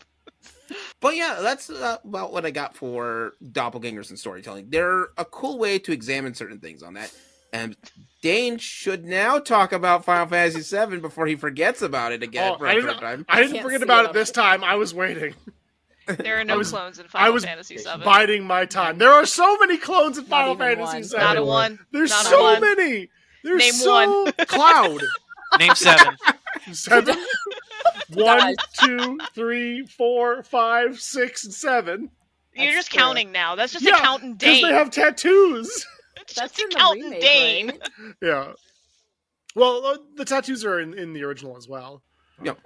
But yeah, that's about what I got for doppelgangers and storytelling. They're a cool way to examine certain things on that. And Dane should now talk about Final Fantasy VII before he forgets about it again Oh, for I a didn't- third time. I didn't can't forget see about it it this time. I was waiting. There are I no was- clones in I Final was Fantasy VII. biding my time. There are so many clones in Not Final even Fantasy one. VII. Not a Everywhere. one. There's Not a so one. many. There's Name so Cloud. Name 7. 7. 1, Guys. 2, 3, 4, 5, 6, and 7. You're That's just fair. counting now. That's just Yeah, a counting Because Dane. they have tattoos. It's That's just a in the counting remake, Dane. right? Yeah. Well, the tattoos are in the original as well. Yep.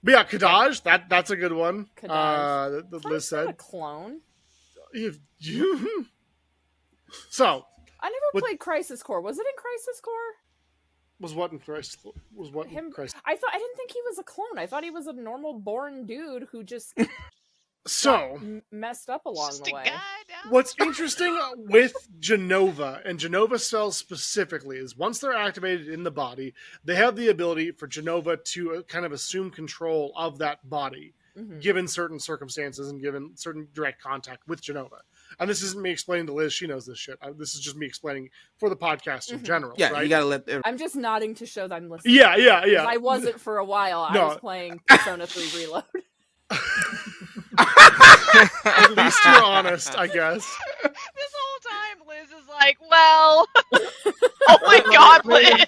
But yeah, Kadaj, that's a good one. Kadaj. That How Liz is that a said. clone? So, I never What- played Crisis Core. Was it in Crisis Core? was what in Christ? Was what in Him- Christ? I didn't think he was a clone. I thought he was a normal born dude who just So, messed up along Just the a way. guy down. what's interesting with Genova and Genova cells specifically is once they're activated in the body, they have the ability for Genova to kind of assume control of that body, Mhm. given certain circumstances and given certain direct contact with Genova. And this isn't me explaining to Liz; she knows this shit. This is just me explaining for the podcast in Mhm. general. Yeah, right? you gotta let. I'm just nodding to show that I'm listening. Yeah. 'Cause I wasn't for a while. No. I was playing Persona 3 Reload. At least you're honest, I guess. This whole time, Liz is like, well, oh my god, Liz.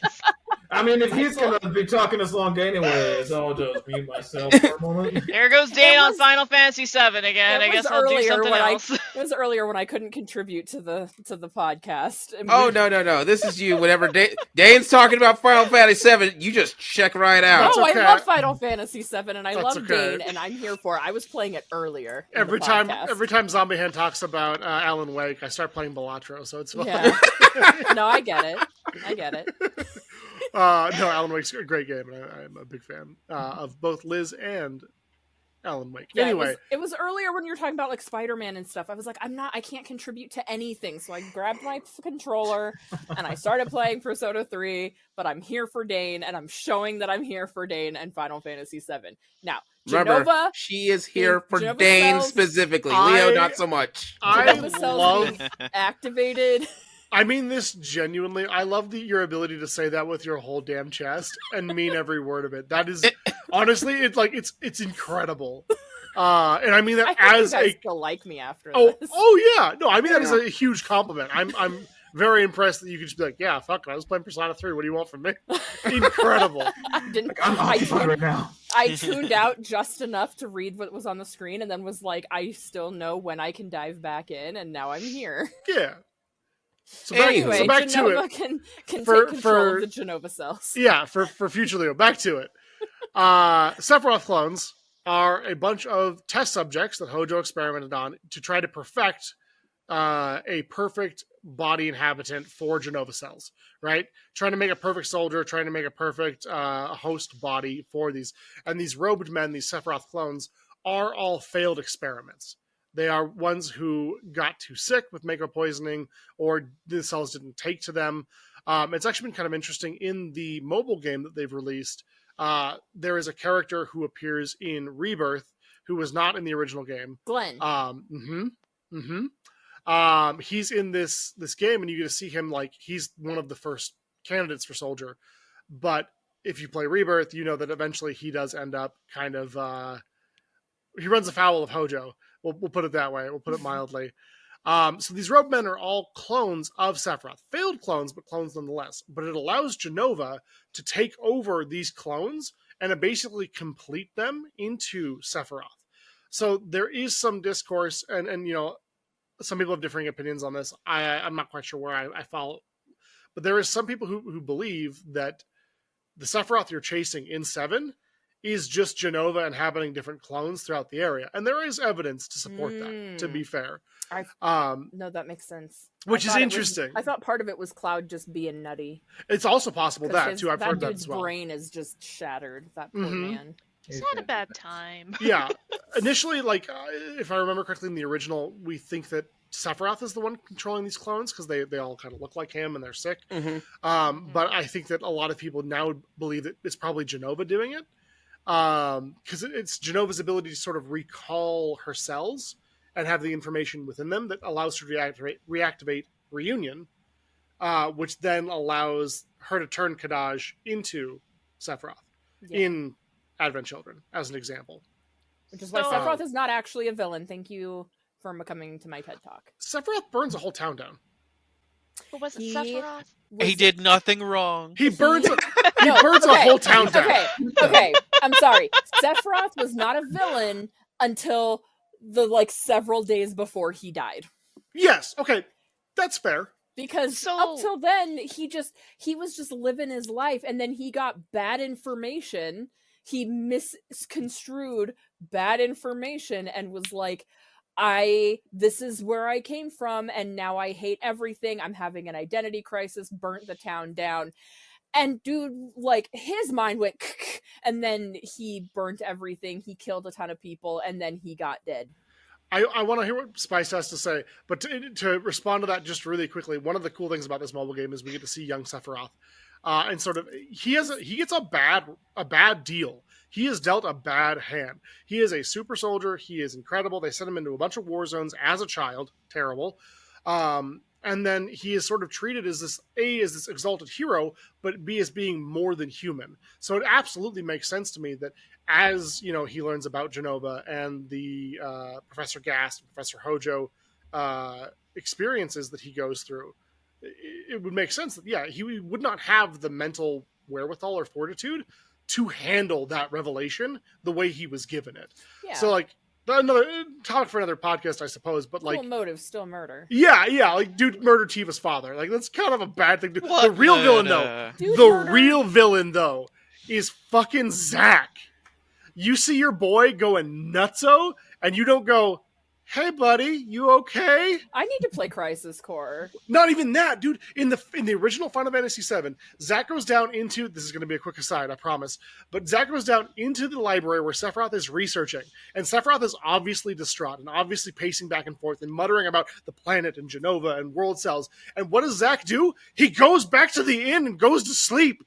I mean, if he's gonna be talking this long anyways, I'll just mute myself for a moment. There goes Dane on was- Final Fantasy VII again. it I guess was I'll do earlier something when else. It was earlier when I couldn't contribute to the podcast. And Oh we- no! This is you. Whenever Dane's talking about Final Fantasy VII, you just check right out. That's Oh, okay. I love Final Fantasy VII, and I That's love okay. Dane, and I'm here for it. I was playing it earlier. in the Every podcast. time Zombie Hand talks about Alan Wake, I start playing Balatro, so it's fine. Yeah. No, I get it. I get it. No, Alan Wake's a great game, and I'm a big fan of both Liz and Alan Wake. Yeah, Anyway, it was earlier when you were talking about like Spider-Man and stuff. I was like, I can't contribute to anything. So I grabbed my controller and I started playing Persona 3, but I'm here for Dane, and I'm showing that I'm here for Dane and Final Fantasy VII. Now, Remember, Genova, she is here for Genova Dane cells- specifically. I- Leo, not so much. I Genova cells love. being activated. I mean this genuinely. I love your ability to say that with your whole damn chest and mean every word of it. That is honestly, it's incredible. And I mean that I hope as you guys a still like me after oh this. yeah, no, I mean that is a huge compliment. I'm very impressed that you could just be like, yeah, fuck it, I was playing Persona 3. What do you want from me? Incredible. I didn't. Like, I'm I occupied right now. I tuned out just enough to read what was on the screen, and then was like, I still know when I can dive back in, and now I'm here. Yeah. So Anyway, back to Genova it. can For- take control for- of the Genova cells. Yeah, for future Leo. Back to it. Sephiroth clones are a bunch of test subjects that Hojo experimented on to try to perfect a perfect body inhabitant for Genova cells, right? Trying to make a perfect soldier, trying to make a perfect host body for these. And these robed men, these Sephiroth clones, are all failed experiments. They are ones who got too sick with mako poisoning, or the cells didn't take to them. It's actually been kind of interesting in the mobile game that they've released. There is a character who appears in Rebirth who was not in the original game. Glenn. He's in this game, and you get to see him like he's one of the first candidates for soldier. But if you play Rebirth, you know that eventually he does end up kind of he runs afoul of Hojo. We'll put it that way. We'll put it mildly. So these robe men are all clones of Sephiroth. Failed clones, but clones nonetheless. But it allows Genova to take over these clones and to basically complete them into Sephiroth. So there is some discourse, and you know, some people have differing opinions on this. I'm not quite sure where I fall. But there is some people who believe that the Sephiroth you're chasing in 7 is just Genova inhabiting different clones throughout the area. And there is evidence to support that, to be fair. No, that makes sense. Which is interesting. I thought part of it was Cloud just being nutty. It's also possible that, too. I've heard that as well. That dude's brain is just shattered, that poor man. It's not a bad time. Yeah. Initially, like, if I remember correctly in the original, we think that Sephiroth is the one controlling these clones because they all kind of look like him and they're sick. But I think that a lot of people now believe that it's probably Genova doing it. Because it's Genova's ability to sort of recall her cells and have the information within them that allows her to reactivate Reunion, which then allows her to turn Kadaj into Sephiroth in Advent Children, as an example. Which is why Sephiroth is not actually a villain. Thank you for coming to my TED Talk. Sephiroth burns a whole town down. But was it Sephiroth? He did nothing wrong. He burns a whole town down. Okay, I'm sorry. Sephiroth was not a villain until the several days before he died. Yes, okay. That's fair. Because up till then he was just living his life, and then he got bad information. He misconstrued bad information and was like, this is where I came from, and now I hate everything. I'm having an identity crisis, burnt the town down. And dude, his mind went, and then he burnt everything. He killed a ton of people, and then he got dead. I want to hear what Spice has to say, but to respond to that just really quickly, one of the cool things about this mobile game is we get to see young Sephiroth, and sort of he gets a bad deal. He is dealt a bad hand. He is a super soldier. He is incredible. They sent him into a bunch of war zones as a child. Terrible. And then he is sort of treated as this exalted hero, but B as being more than human. So it absolutely makes sense to me that as he learns about Genova and the Professor Gast, Professor Hojo experiences that he goes through, it would make sense that he would not have the mental wherewithal or fortitude to handle that revelation the way he was given it. Yeah. So another topic for another podcast, I suppose, but cool motive, still murder. Yeah, dude murdered Tifa's father. That's kind of a bad thing to do. The real villain though is fucking Zack. You see your boy going nutso, and you don't go, "Hey buddy, you okay?" I need to play Crisis Core. Not even that, dude. In the original Final Fantasy VII, Zack goes down into, this is going to be a quick aside, I promise, but Zack goes down into the library where Sephiroth is researching, and Sephiroth is obviously distraught and obviously pacing back and forth and muttering about the planet and Genova and world cells. And what does Zack do? He goes back to the inn and goes to sleep.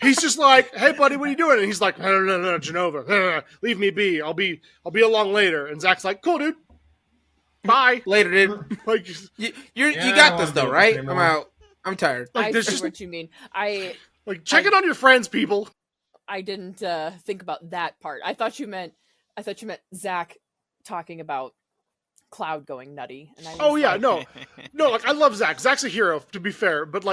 He's just like, "Hey buddy, what are you doing?" And he's like, no, Genova, leave me be. I'll be along later. And Zack's like, "Cool, dude. Bye." Later, dude. You got this though, right? I'm out. I'm tired. I see what you mean. Check it on your friends, people. I didn't think about that part. I thought you meant Zack talking about Cloud going nutty. And no. I love Zack. Zack's a hero, to be fair, but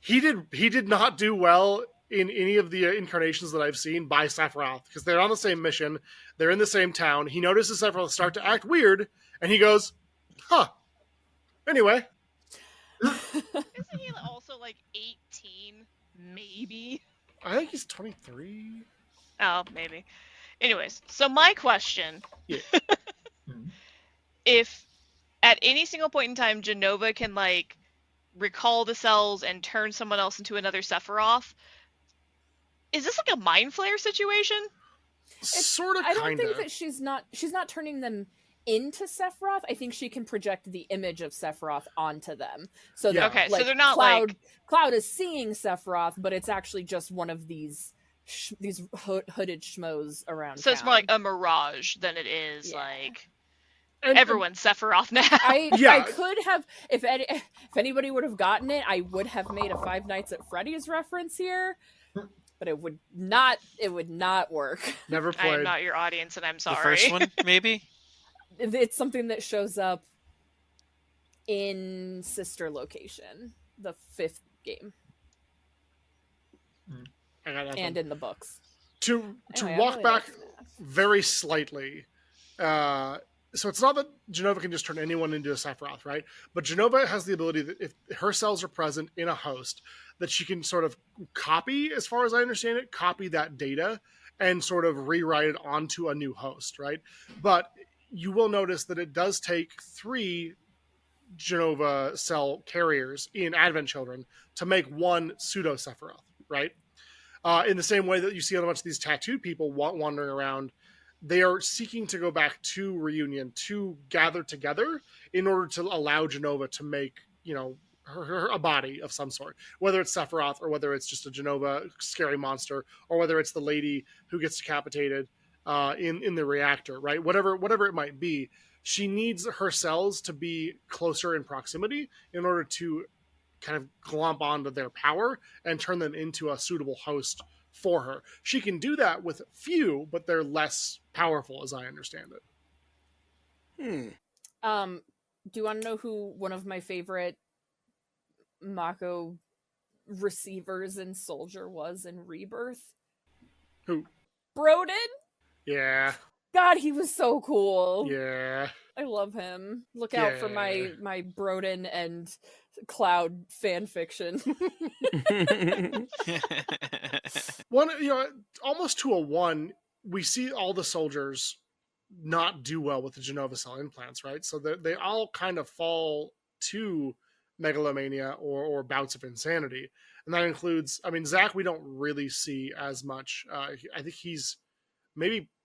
he did not do well in any of the incarnations that I've seen by Sephiroth, because they're on the same mission, they're in the same town. He notices Sephiroth start to act weird, and he goes, "Huh. Anyway." Isn't he also 18? Maybe. I think he's 23. Oh, maybe. Anyways, so my question. Yeah. if at any single point in time Genova can like recall the cells and turn someone else into another Sephiroth, is this like a mind flare situation? Sort of, I don't kind think of. that she's not turning them into Sephiroth. I think she can project the image of Sephiroth onto them. So Yeah. that, Okay, so like, they're not Cloud is seeing Sephiroth, but it's actually just one of these hooded schmoes around so it's more town. like a mirage than it is Yeah. like And- everyone's Sephiroth now. Yeah. I could have, if anybody would have gotten it, I would have made a Five Nights at Freddy's reference here, but it would not work. Never I am played. not your audience, and I'm The sorry. first one, maybe? It's something that shows up in Sister Location, the 5th game, I got nothing. and in the books. to Anyway, I walk really back like FNAF. very slightly. So it's not that Genova can just turn anyone into a Sephiroth, right? But Genova has the ability that if her cells are present in a host, that she can sort of copy, as far as I understand it, copy that data and sort of rewrite it onto a new host, right? But you will notice that it does take 3 Genova cell carriers in Advent Children to make one pseudo Sephiroth, right? In the same way that you see a bunch of these tattooed people wandering around, they are seeking to go back to Reunion to gather together in order to allow Genova to make, her a body of some sort, whether it's Sephiroth or whether it's just a Genova scary monster or whether it's the lady who gets decapitated in the reactor, right? Whatever it might be, she needs her cells to be closer in proximity in order to kind of glomp onto their power and turn them into a suitable host for her. She can do that with few, but they're less powerful, as I understand it. Do you want to know who one of my favorite Mako receivers in Soldier was in Rebirth? Who? Broden? Yeah. God, he was so cool. Yeah. I love him. Look out for Yeah. my Broden and Cloud fan fiction. One, almost to a one, we see all the soldiers not do well with the Genova cell implants, right? So they all kind of fall to megalomania or bouts of insanity. And that includes, Zach, we don't really see as much. I think he's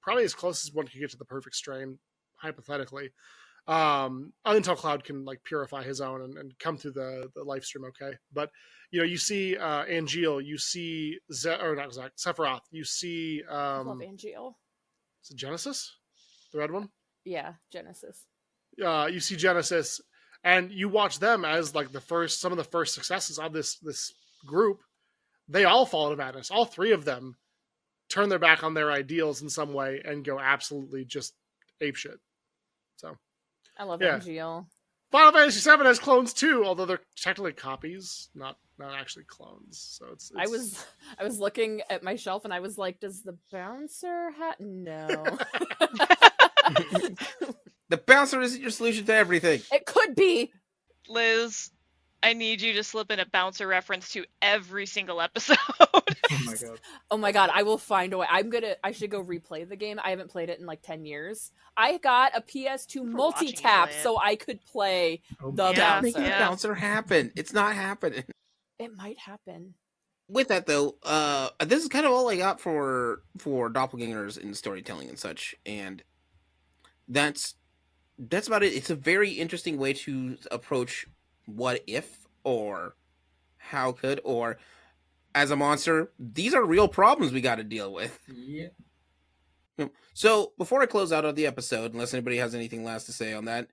probably as close as one could get to the perfect strain, hypothetically. Until Cloud can like purify his own and come through the live stream okay. But you see Angeal, you see not Zach, Sephiroth, you see I love Angeal. is it Genesis? The red one? Yeah, Genesis. You see Genesis, and you watch them as like some of the first successes of this group. They all fall to madness. All 3 of them turn their back on their ideals in some way and go absolutely just apeshit. So I love Yeah. Angeal. Final Fantasy VII has clones too, although they're technically copies, not actually clones. So it's I was looking at my shelf and I was like, does the bouncer hat? No. The bouncer isn't your solution to everything. It could be. Liz, I need you to slip in a bouncer reference to every single episode. Oh my god. Oh my god, I will find a way. I should go replay the game. I haven't played it in like 10 years. I got a PS2 watching you multi-tap play it. so I could play Oh the my Yeah, bouncer. Make the yeah. bouncer happen. It's not happening. It might happen. With that though, this is kind of all I got for doppelgangers and storytelling and such, and that's about it. It's a very interesting way to approach what if or how could or as a monster. These are real problems we got to deal with. Yeah. So before I close out of the episode, unless anybody has anything last to say on that,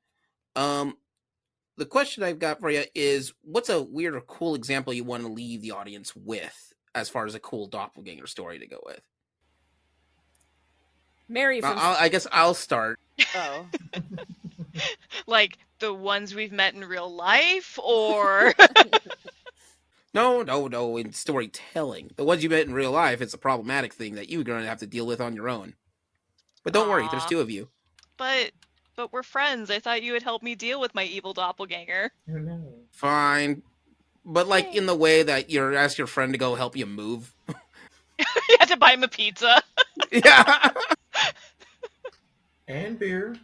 the question I've got for you is, what's a weird or cool example you want to leave the audience with as far as a cool doppelganger story to go with? Mary from I guess I'll start. Oh. Like the ones we've met in real life, or No, in storytelling. The ones you met in real life, it's a problematic thing that you're going to have to deal with on your own. But don't worry, there's Aw. 2 of you. but we're friends. I thought you would help me deal with my evil doppelganger. Oh no. Fine. But like in the way that you're ask your friend to go help you move. You had to buy him a pizza. Yeah. And beer.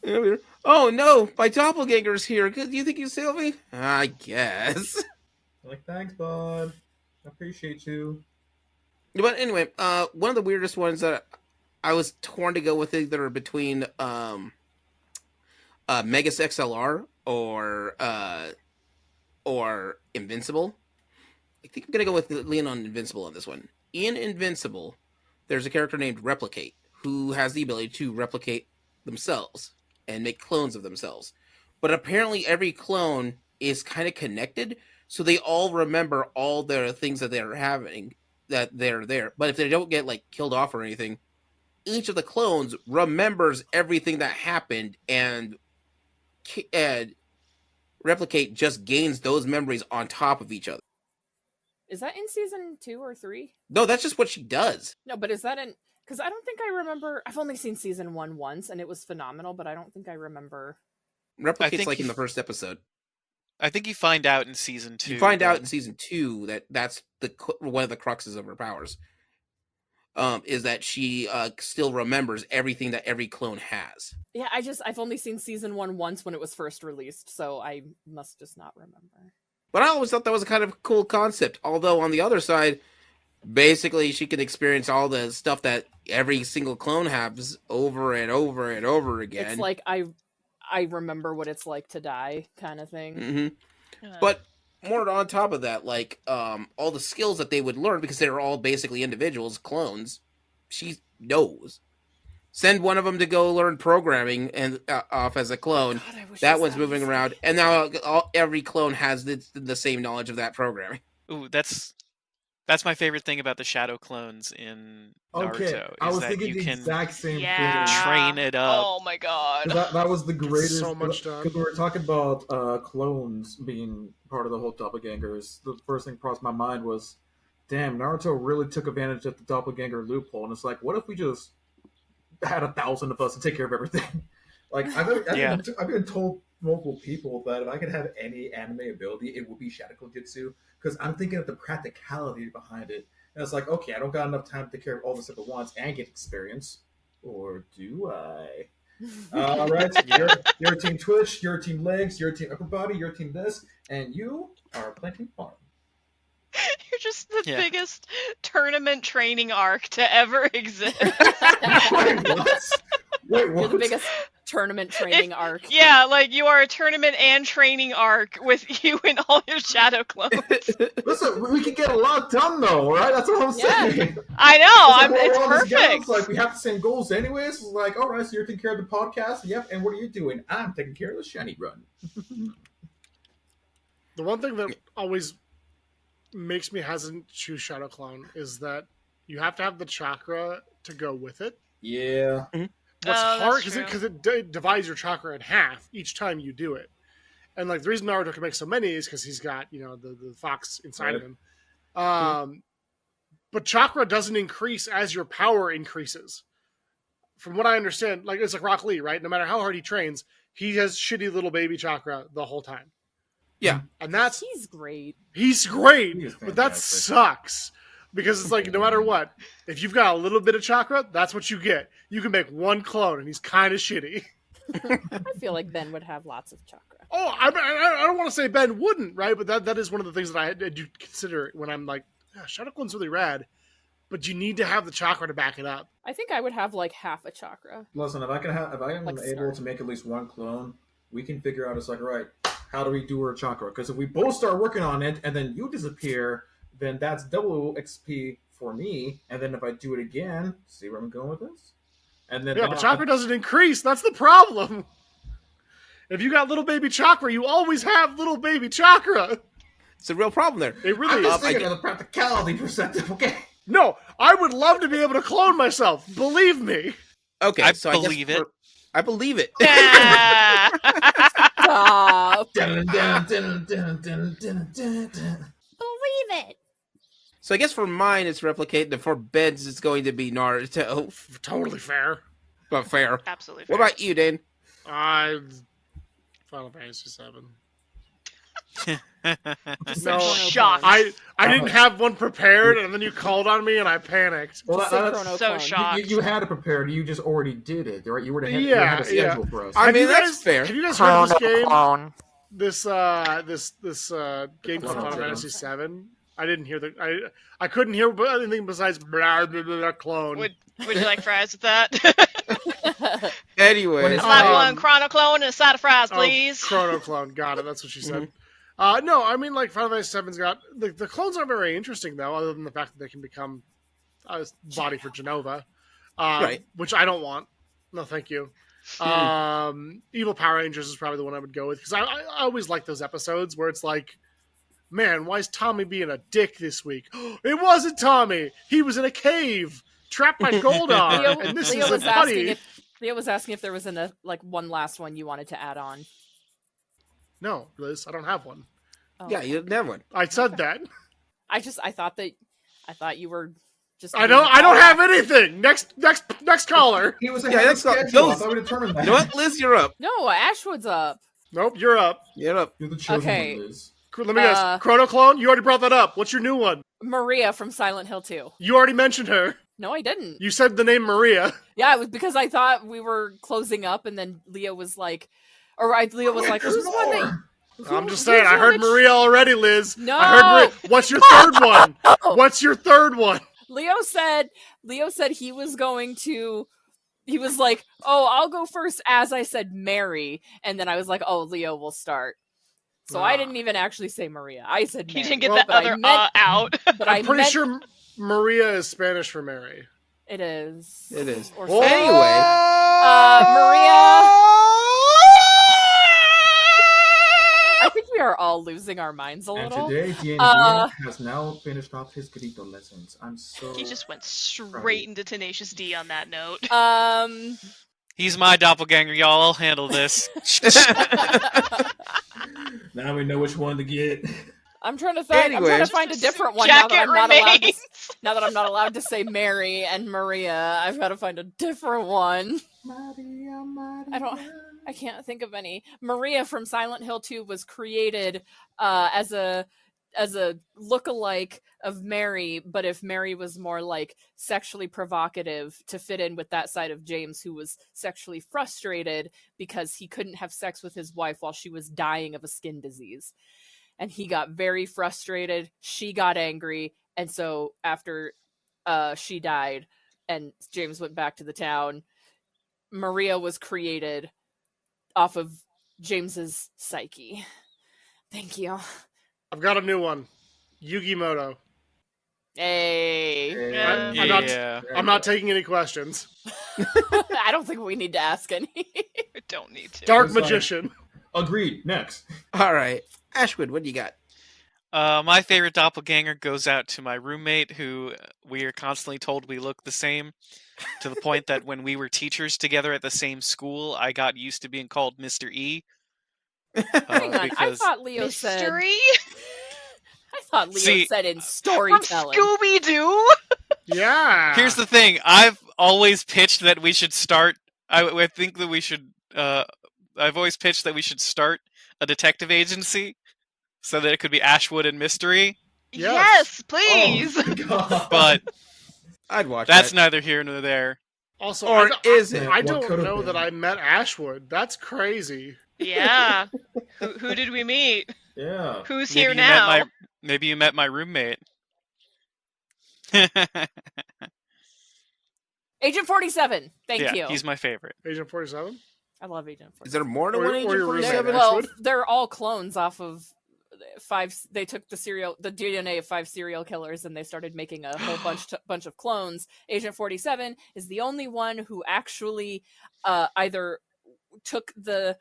Oh no, my doppelganger's here. Do you think you saved me? I guess. Like, thanks, bud. I appreciate you. But anyway, one of the weirdest ones that I was torn to go with either between Megas XLR or Invincible. I think I'm gonna go with Leon on Invincible on this one. In Invincible, there's a character named Replicate who has the ability to replicate themselves and make clones of themselves. But apparently every clone is kind of connected, so they all remember all the things that they're having, that they're there. But if they don't get like killed off or anything, each of the clones remembers everything that happened, and Replicate just gains those memories on top of each other. Is that in season 2 or 3? No, that's just what she does. No, but is that in... Because I don't think I remember... I've only seen season 1 once, and it was phenomenal, but I don't think I remember... Replicate's like in the first episode. I think you find out in season 2. You find out in season 2 that that's one of the cruxes of her powers. Is that she still remembers everything that every clone has. Yeah, I've only seen season 1 once when it was first released, so I must just not remember. But I always thought that was a kind of cool concept. Although on the other side, basically she can experience all the stuff that every single clone has over and over and over again. It's like I remember what it's like to die, kind of thing. Mm-hmm. But more on top of that, like all the skills that they would learn, because they're all basically individuals, clones. She knows. Send one of them to go learn programming and off as a clone. God, that one's moving around, and now every clone has the same knowledge of that programming. Ooh, that's my favorite thing about the shadow clones in Naruto. Okay, I was thinking you the can exact same thing. train it up. Oh my god. That was the greatest. So much done. Because we were talking about clones being part of the whole doppelgangers. The first thing crossed my mind was, damn, Naruto really took advantage of the doppelganger loophole. And it's like, what if we just had 1,000 of us to take care of everything? Like, I've been told multiple people that if I could have any anime ability, it would be Shadow Jutsu. Because I'm thinking of the practicality behind it. And it's like, okay, I don't got enough time to take care of all this at once and get experience. Or do I? All right, you're team Twitch, you're team legs, you're team upper body, you're team this, and you are playing farm. You're just the biggest tournament training arc to ever exist. Wait, what? You're the biggest tournament training arc. Yeah, like you are a tournament and training arc with you and all your shadow clones. Listen, we can get a lot done though, right? That's what I'm saying. I know, It's perfect. It's like we have the same goals anyways. It's like, all right, so you're taking care of the podcast. Yep, and what are you doing? I'm taking care of the shiny run. The one thing that always makes me hesitant to choose Shadow Clone is that you have to have the chakra to go with it. Yeah. Mm-hmm. What's hard because because it divides your chakra in half each time you do it, and like the reason Naruto can make so many is because he's got the fox inside of him. But chakra doesn't increase as your power increases. From what I understand, like it's like Rock Lee, right? No matter how hard he trains, he has shitty little baby chakra the whole time. Yeah, and that's he's great. He's great, He is but that fantastic. sucks. Because it's like, no matter what, if you've got a little bit of chakra, that's what you get. You can make one clone, and he's kind of shitty. I feel like Ben would have lots of chakra. Oh, I don't want to say Ben wouldn't, right? But that is one of the things that I do consider when I'm like, yeah, Shadow Clone's really rad, but you need to have the chakra to back it up. I think I would have like half a chakra. Listen, if I am Like able Star. to make at least one clone, we can figure out. It's like, all right, how do we do our chakra? Because if we both start working on it and then you disappear, then that's double XP for me. And then if I do it again, see where I'm going with this? And then Yeah, but chakra doesn't increase. That's the problem. If you got little baby chakra, you always have little baby chakra. it's a real problem there. It really I'm is. just thinking of the practicality perspective, okay? No, I would love to be able to clone myself. Believe me. Okay, I so believe it. I believe it. Yeah. Stop. Dun, dun, dun, dun, dun, dun, dun, dun. Believe it. So I guess for mine it's Replicate, and for Ben's it's going to be Naruto. Totally fair. But fair. Absolutely. What about you, Dane? Final Fantasy VII. Just No, said Chrono shocked. clones. I didn't have one prepared, and then you called on me, and I panicked. Well, Just say that's- Chrono So clone. shocked. you had it prepared. You just already did it, right? You were ahead, you Yeah, had a schedule for us. I Have mean, you that's guys, fair. Have you guys heard of this game? Clone. This game called Clone Final Trigger. Fantasy VII. I didn't hear I couldn't hear anything besides blah, blah, blah, blah, clone. Would you like fries with that? Anyway, Slap Um, one Chrono Clone and a side of fries, Oh, please. Chrono clone. Got it. That's what she said. Mm-hmm. No, I mean, like, Final Fantasy VII's got... The clones aren't very interesting, though, other than the fact that they can become a body for Genova. Right. Which I don't want. No, thank you. Evil Power Rangers is probably the one I would go with, because I always like those episodes where it's like, man, why is Tommy being a dick this week? It wasn't Tommy! He was in a cave, trapped by Goldar, and this Leo is was a asking buddy. if Leo was asking if there was one last one you wanted to add on. No, Liz, I don't have one. Oh. yeah, you didn't have one. I said that. I thought you were just. I don't have anything. Next caller. He was Yeah, ahead of that's not- schedule. I those- thought we determined that. You know what, Liz? You're up. No, Ashwood's up. Nope, you're up. You're up. You're the chosen Okay. one, Liz. Let me guess. Uh, Chrono Clone? You already brought that up. What's your new one? Maria from Silent Hill 2. You already mentioned her. No, I didn't. You said the name Maria. Yeah, it was because I thought we were closing up, and then Leo was like, Leo was like, There's "Who's one that?" more. I'm just who's saying, I one heard that Maria already, Liz. No. I heard Maria. What's your third one? What's your third one? Leo said he was going to. He was like, "Oh, I'll go first," as I said Mary, and then I was like, "Oh, Leo will start." So I didn't even actually say Maria. I said He Mary. didn't get Well, the but I other meant- out. But I'm pretty meant sure Maria is Spanish for Mary. it is. It is. Or Oh! something. Anyway, Maria. I think we are all losing our minds a And little. today, D&D Uh, has now finished off his Grito lessons. I'm so... He just went straight into Tenacious D on that note. He's my doppelganger, y'all. I'll handle this. Now we know which one to get. I'm trying to find. I'm trying Anyways. to find a different one now that Jacket I'm not allowed. remains. Now that I'm not allowed to say Mary and Maria, I've got to find a different one. I can't think of any. Maria from Silent Hill 2 was created as a look-alike of Mary, but if Mary was more like sexually provocative to fit in with that side of James, who was sexually frustrated because he couldn't have sex with his wife while she was dying of a skin disease. And he got very frustrated. She got angry. And so after she died and James went back to the town, Maria was created off of James's psyche. Thank you. I've got a new one. Yugi Moto. Hey. I'm not taking any questions. I don't think we need to ask any. I don't need to. Dark It's like- Magician. Agreed. Next. all right. Ashwood, what do you got? My favorite doppelganger goes out to my roommate, who we are constantly told we look the same, to the point that when we were teachers together at the same school, I got used to being called Mr. E. Hang on. I because thought Leo said. Mystery I thought Leo See- said in from storytelling. Scooby Doo. Yeah. here's the thing: I've always pitched that we should start. I think that we should. I've always pitched that we should start a detective agency, so that it could be Ashwood and Mystery. Yes, please. Oh, God. But I'd watch that's that. neither here nor there. Also, Or is it? I What don't could've know been? that I met Ashwood. That's crazy. Yeah. Who did we meet? Yeah. Who's Maybe here you now? Maybe you met my roommate. Agent 47. Thank yeah, you. he's my favorite. Agent 47? I love Agent 47. Is there more to Or- one or Agent your 47? roommate, Well, Ashwood? they're all clones off of five. They took the DNA of 5 serial killers, and they started making a whole bunch of clones. Agent 47 is the only one who actually either took the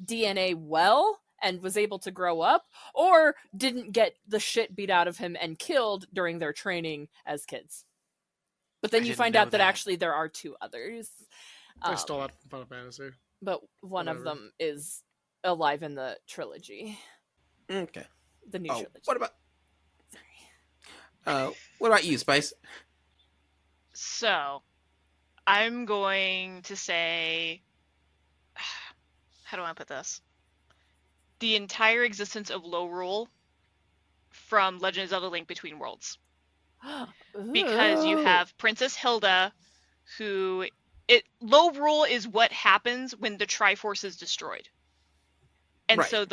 DNA well and was able to grow up, or didn't get the shit beat out of him and killed during their training as kids. But then I you didn't find know out that that. actually there are 2 others. I stole that from Final Fantasy. But one of Whatever. them is alive in the trilogy, Okay. the new Oh, trilogy. what about you, Spice? So, I'm going to say, how do I put this? the entire existence of Low Rule from Legend of Zelda Link Between Worlds. Because you have Princess Hilda, who... Low Rule is what happens when the Triforce is destroyed. And Right. so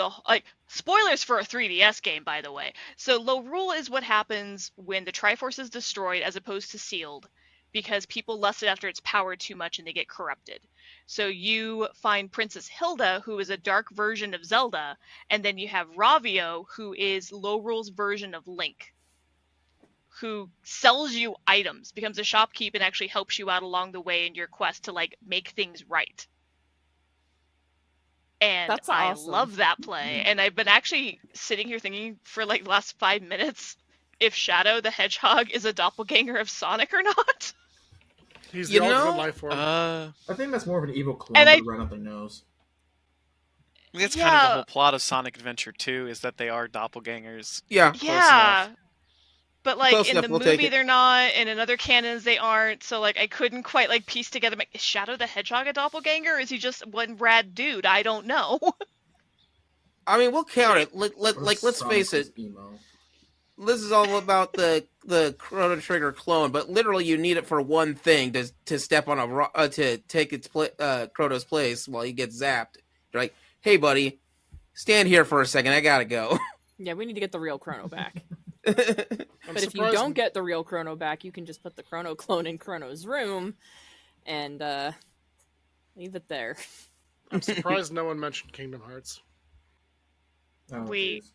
spoilers for a 3DS game, by the way. So Low Rule is what happens when the Triforce is destroyed as opposed to sealed, because people lust it after its power too much and they get corrupted. So you find Princess Hilda, who is a dark version of Zelda, and then you have Ravio, who is Low Rule's version of Link, who sells you items, becomes a shopkeep, and actually helps you out along the way in your quest to make things right. And That's I awesome. love that play. And I've been actually sitting here thinking for the last 5 minutes if Shadow the Hedgehog is a doppelganger of Sonic or not. He's You the ultimate know, life form. I think that's more of an evil clone And that ran up their nose. That's kind of Yeah. the whole plot of Sonic Adventure 2 is that they are doppelgangers. Yeah. Yeah. But Close in enough, the we'll take movie it. they're not, and in other canons they aren't, so I couldn't quite piece together, is Shadow the Hedgehog a doppelganger, or is he just one rad dude? I don't know. I mean, we'll count it. Let's Sonic face it. was emo. This is all about the Chrono Trigger clone, but literally you need it for one thing to step on to take its Chrono's place while he gets zapped. You're like, hey buddy, stand here for a second. I gotta go. Yeah, we need to get the real Chrono back. I'm But if you surprised- don't get the real Chrono back, you can just put the Chrono clone in Chrono's room and leave it there. I'm surprised no one mentioned Kingdom Hearts. Oh, We- jeez.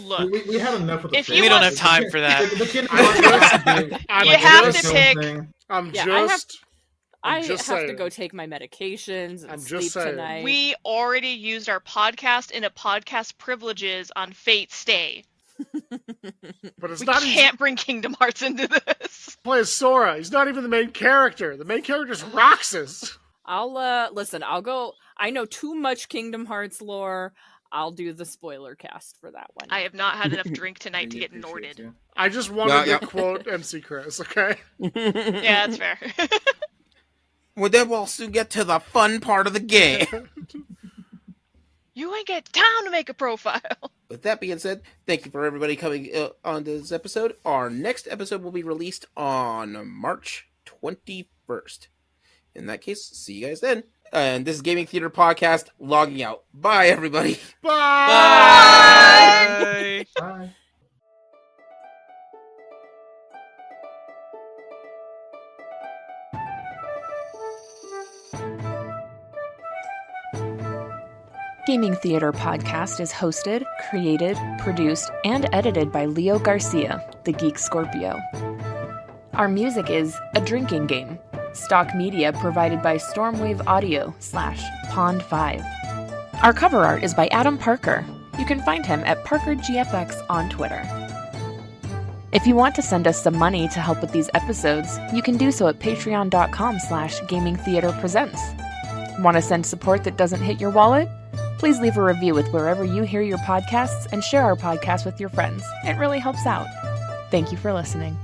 Look, we had enough with the if you fans. We don't have time for that. The Kingdom I'm Hearts just- do- I'm You have just- to pick- I'm Yeah, I have- just. I I'm just have to saying. go take my medications and I'm just sleep saying. tonight. we already used our podcast and a podcast privileges on Fate Stay. But it's We not. can't bring Kingdom Hearts into this. Play as Sora. He's not even the main character. The main character is Roxas. I'll listen, I'll go. I know too much Kingdom Hearts lore. I'll do the spoiler cast for that one. I have not had enough drink tonight to We get appreciate Norded. you. I just wanted Yeah. to quote MC Chris. Okay. Yeah, that's fair. Well, then we'll soon get to the fun part of the game. You ain't get time to make a profile. With that being said, thank you for everybody coming on to this episode. Our next episode will be released on March 21st. In that case, see you guys then. And this is Gaming Theater Podcast logging out. Bye, everybody. Bye. Bye. Bye. Gaming Theater Podcast is hosted, created, produced, and edited by Leo Garcia, the Geek Scorpio. Our music is A Drinking Game, stock media provided by Stormwave Audio /Pond5. Our cover art is by Adam Parker. You can find him at ParkerGFX on Twitter. If you want to send us some money to help with these episodes, you can do so at patreon.com/gamingtheaterpresents. Want to send support that doesn't hit your wallet? Please leave a review with wherever you hear your podcasts and share our podcast with your friends. It really helps out. Thank you for listening.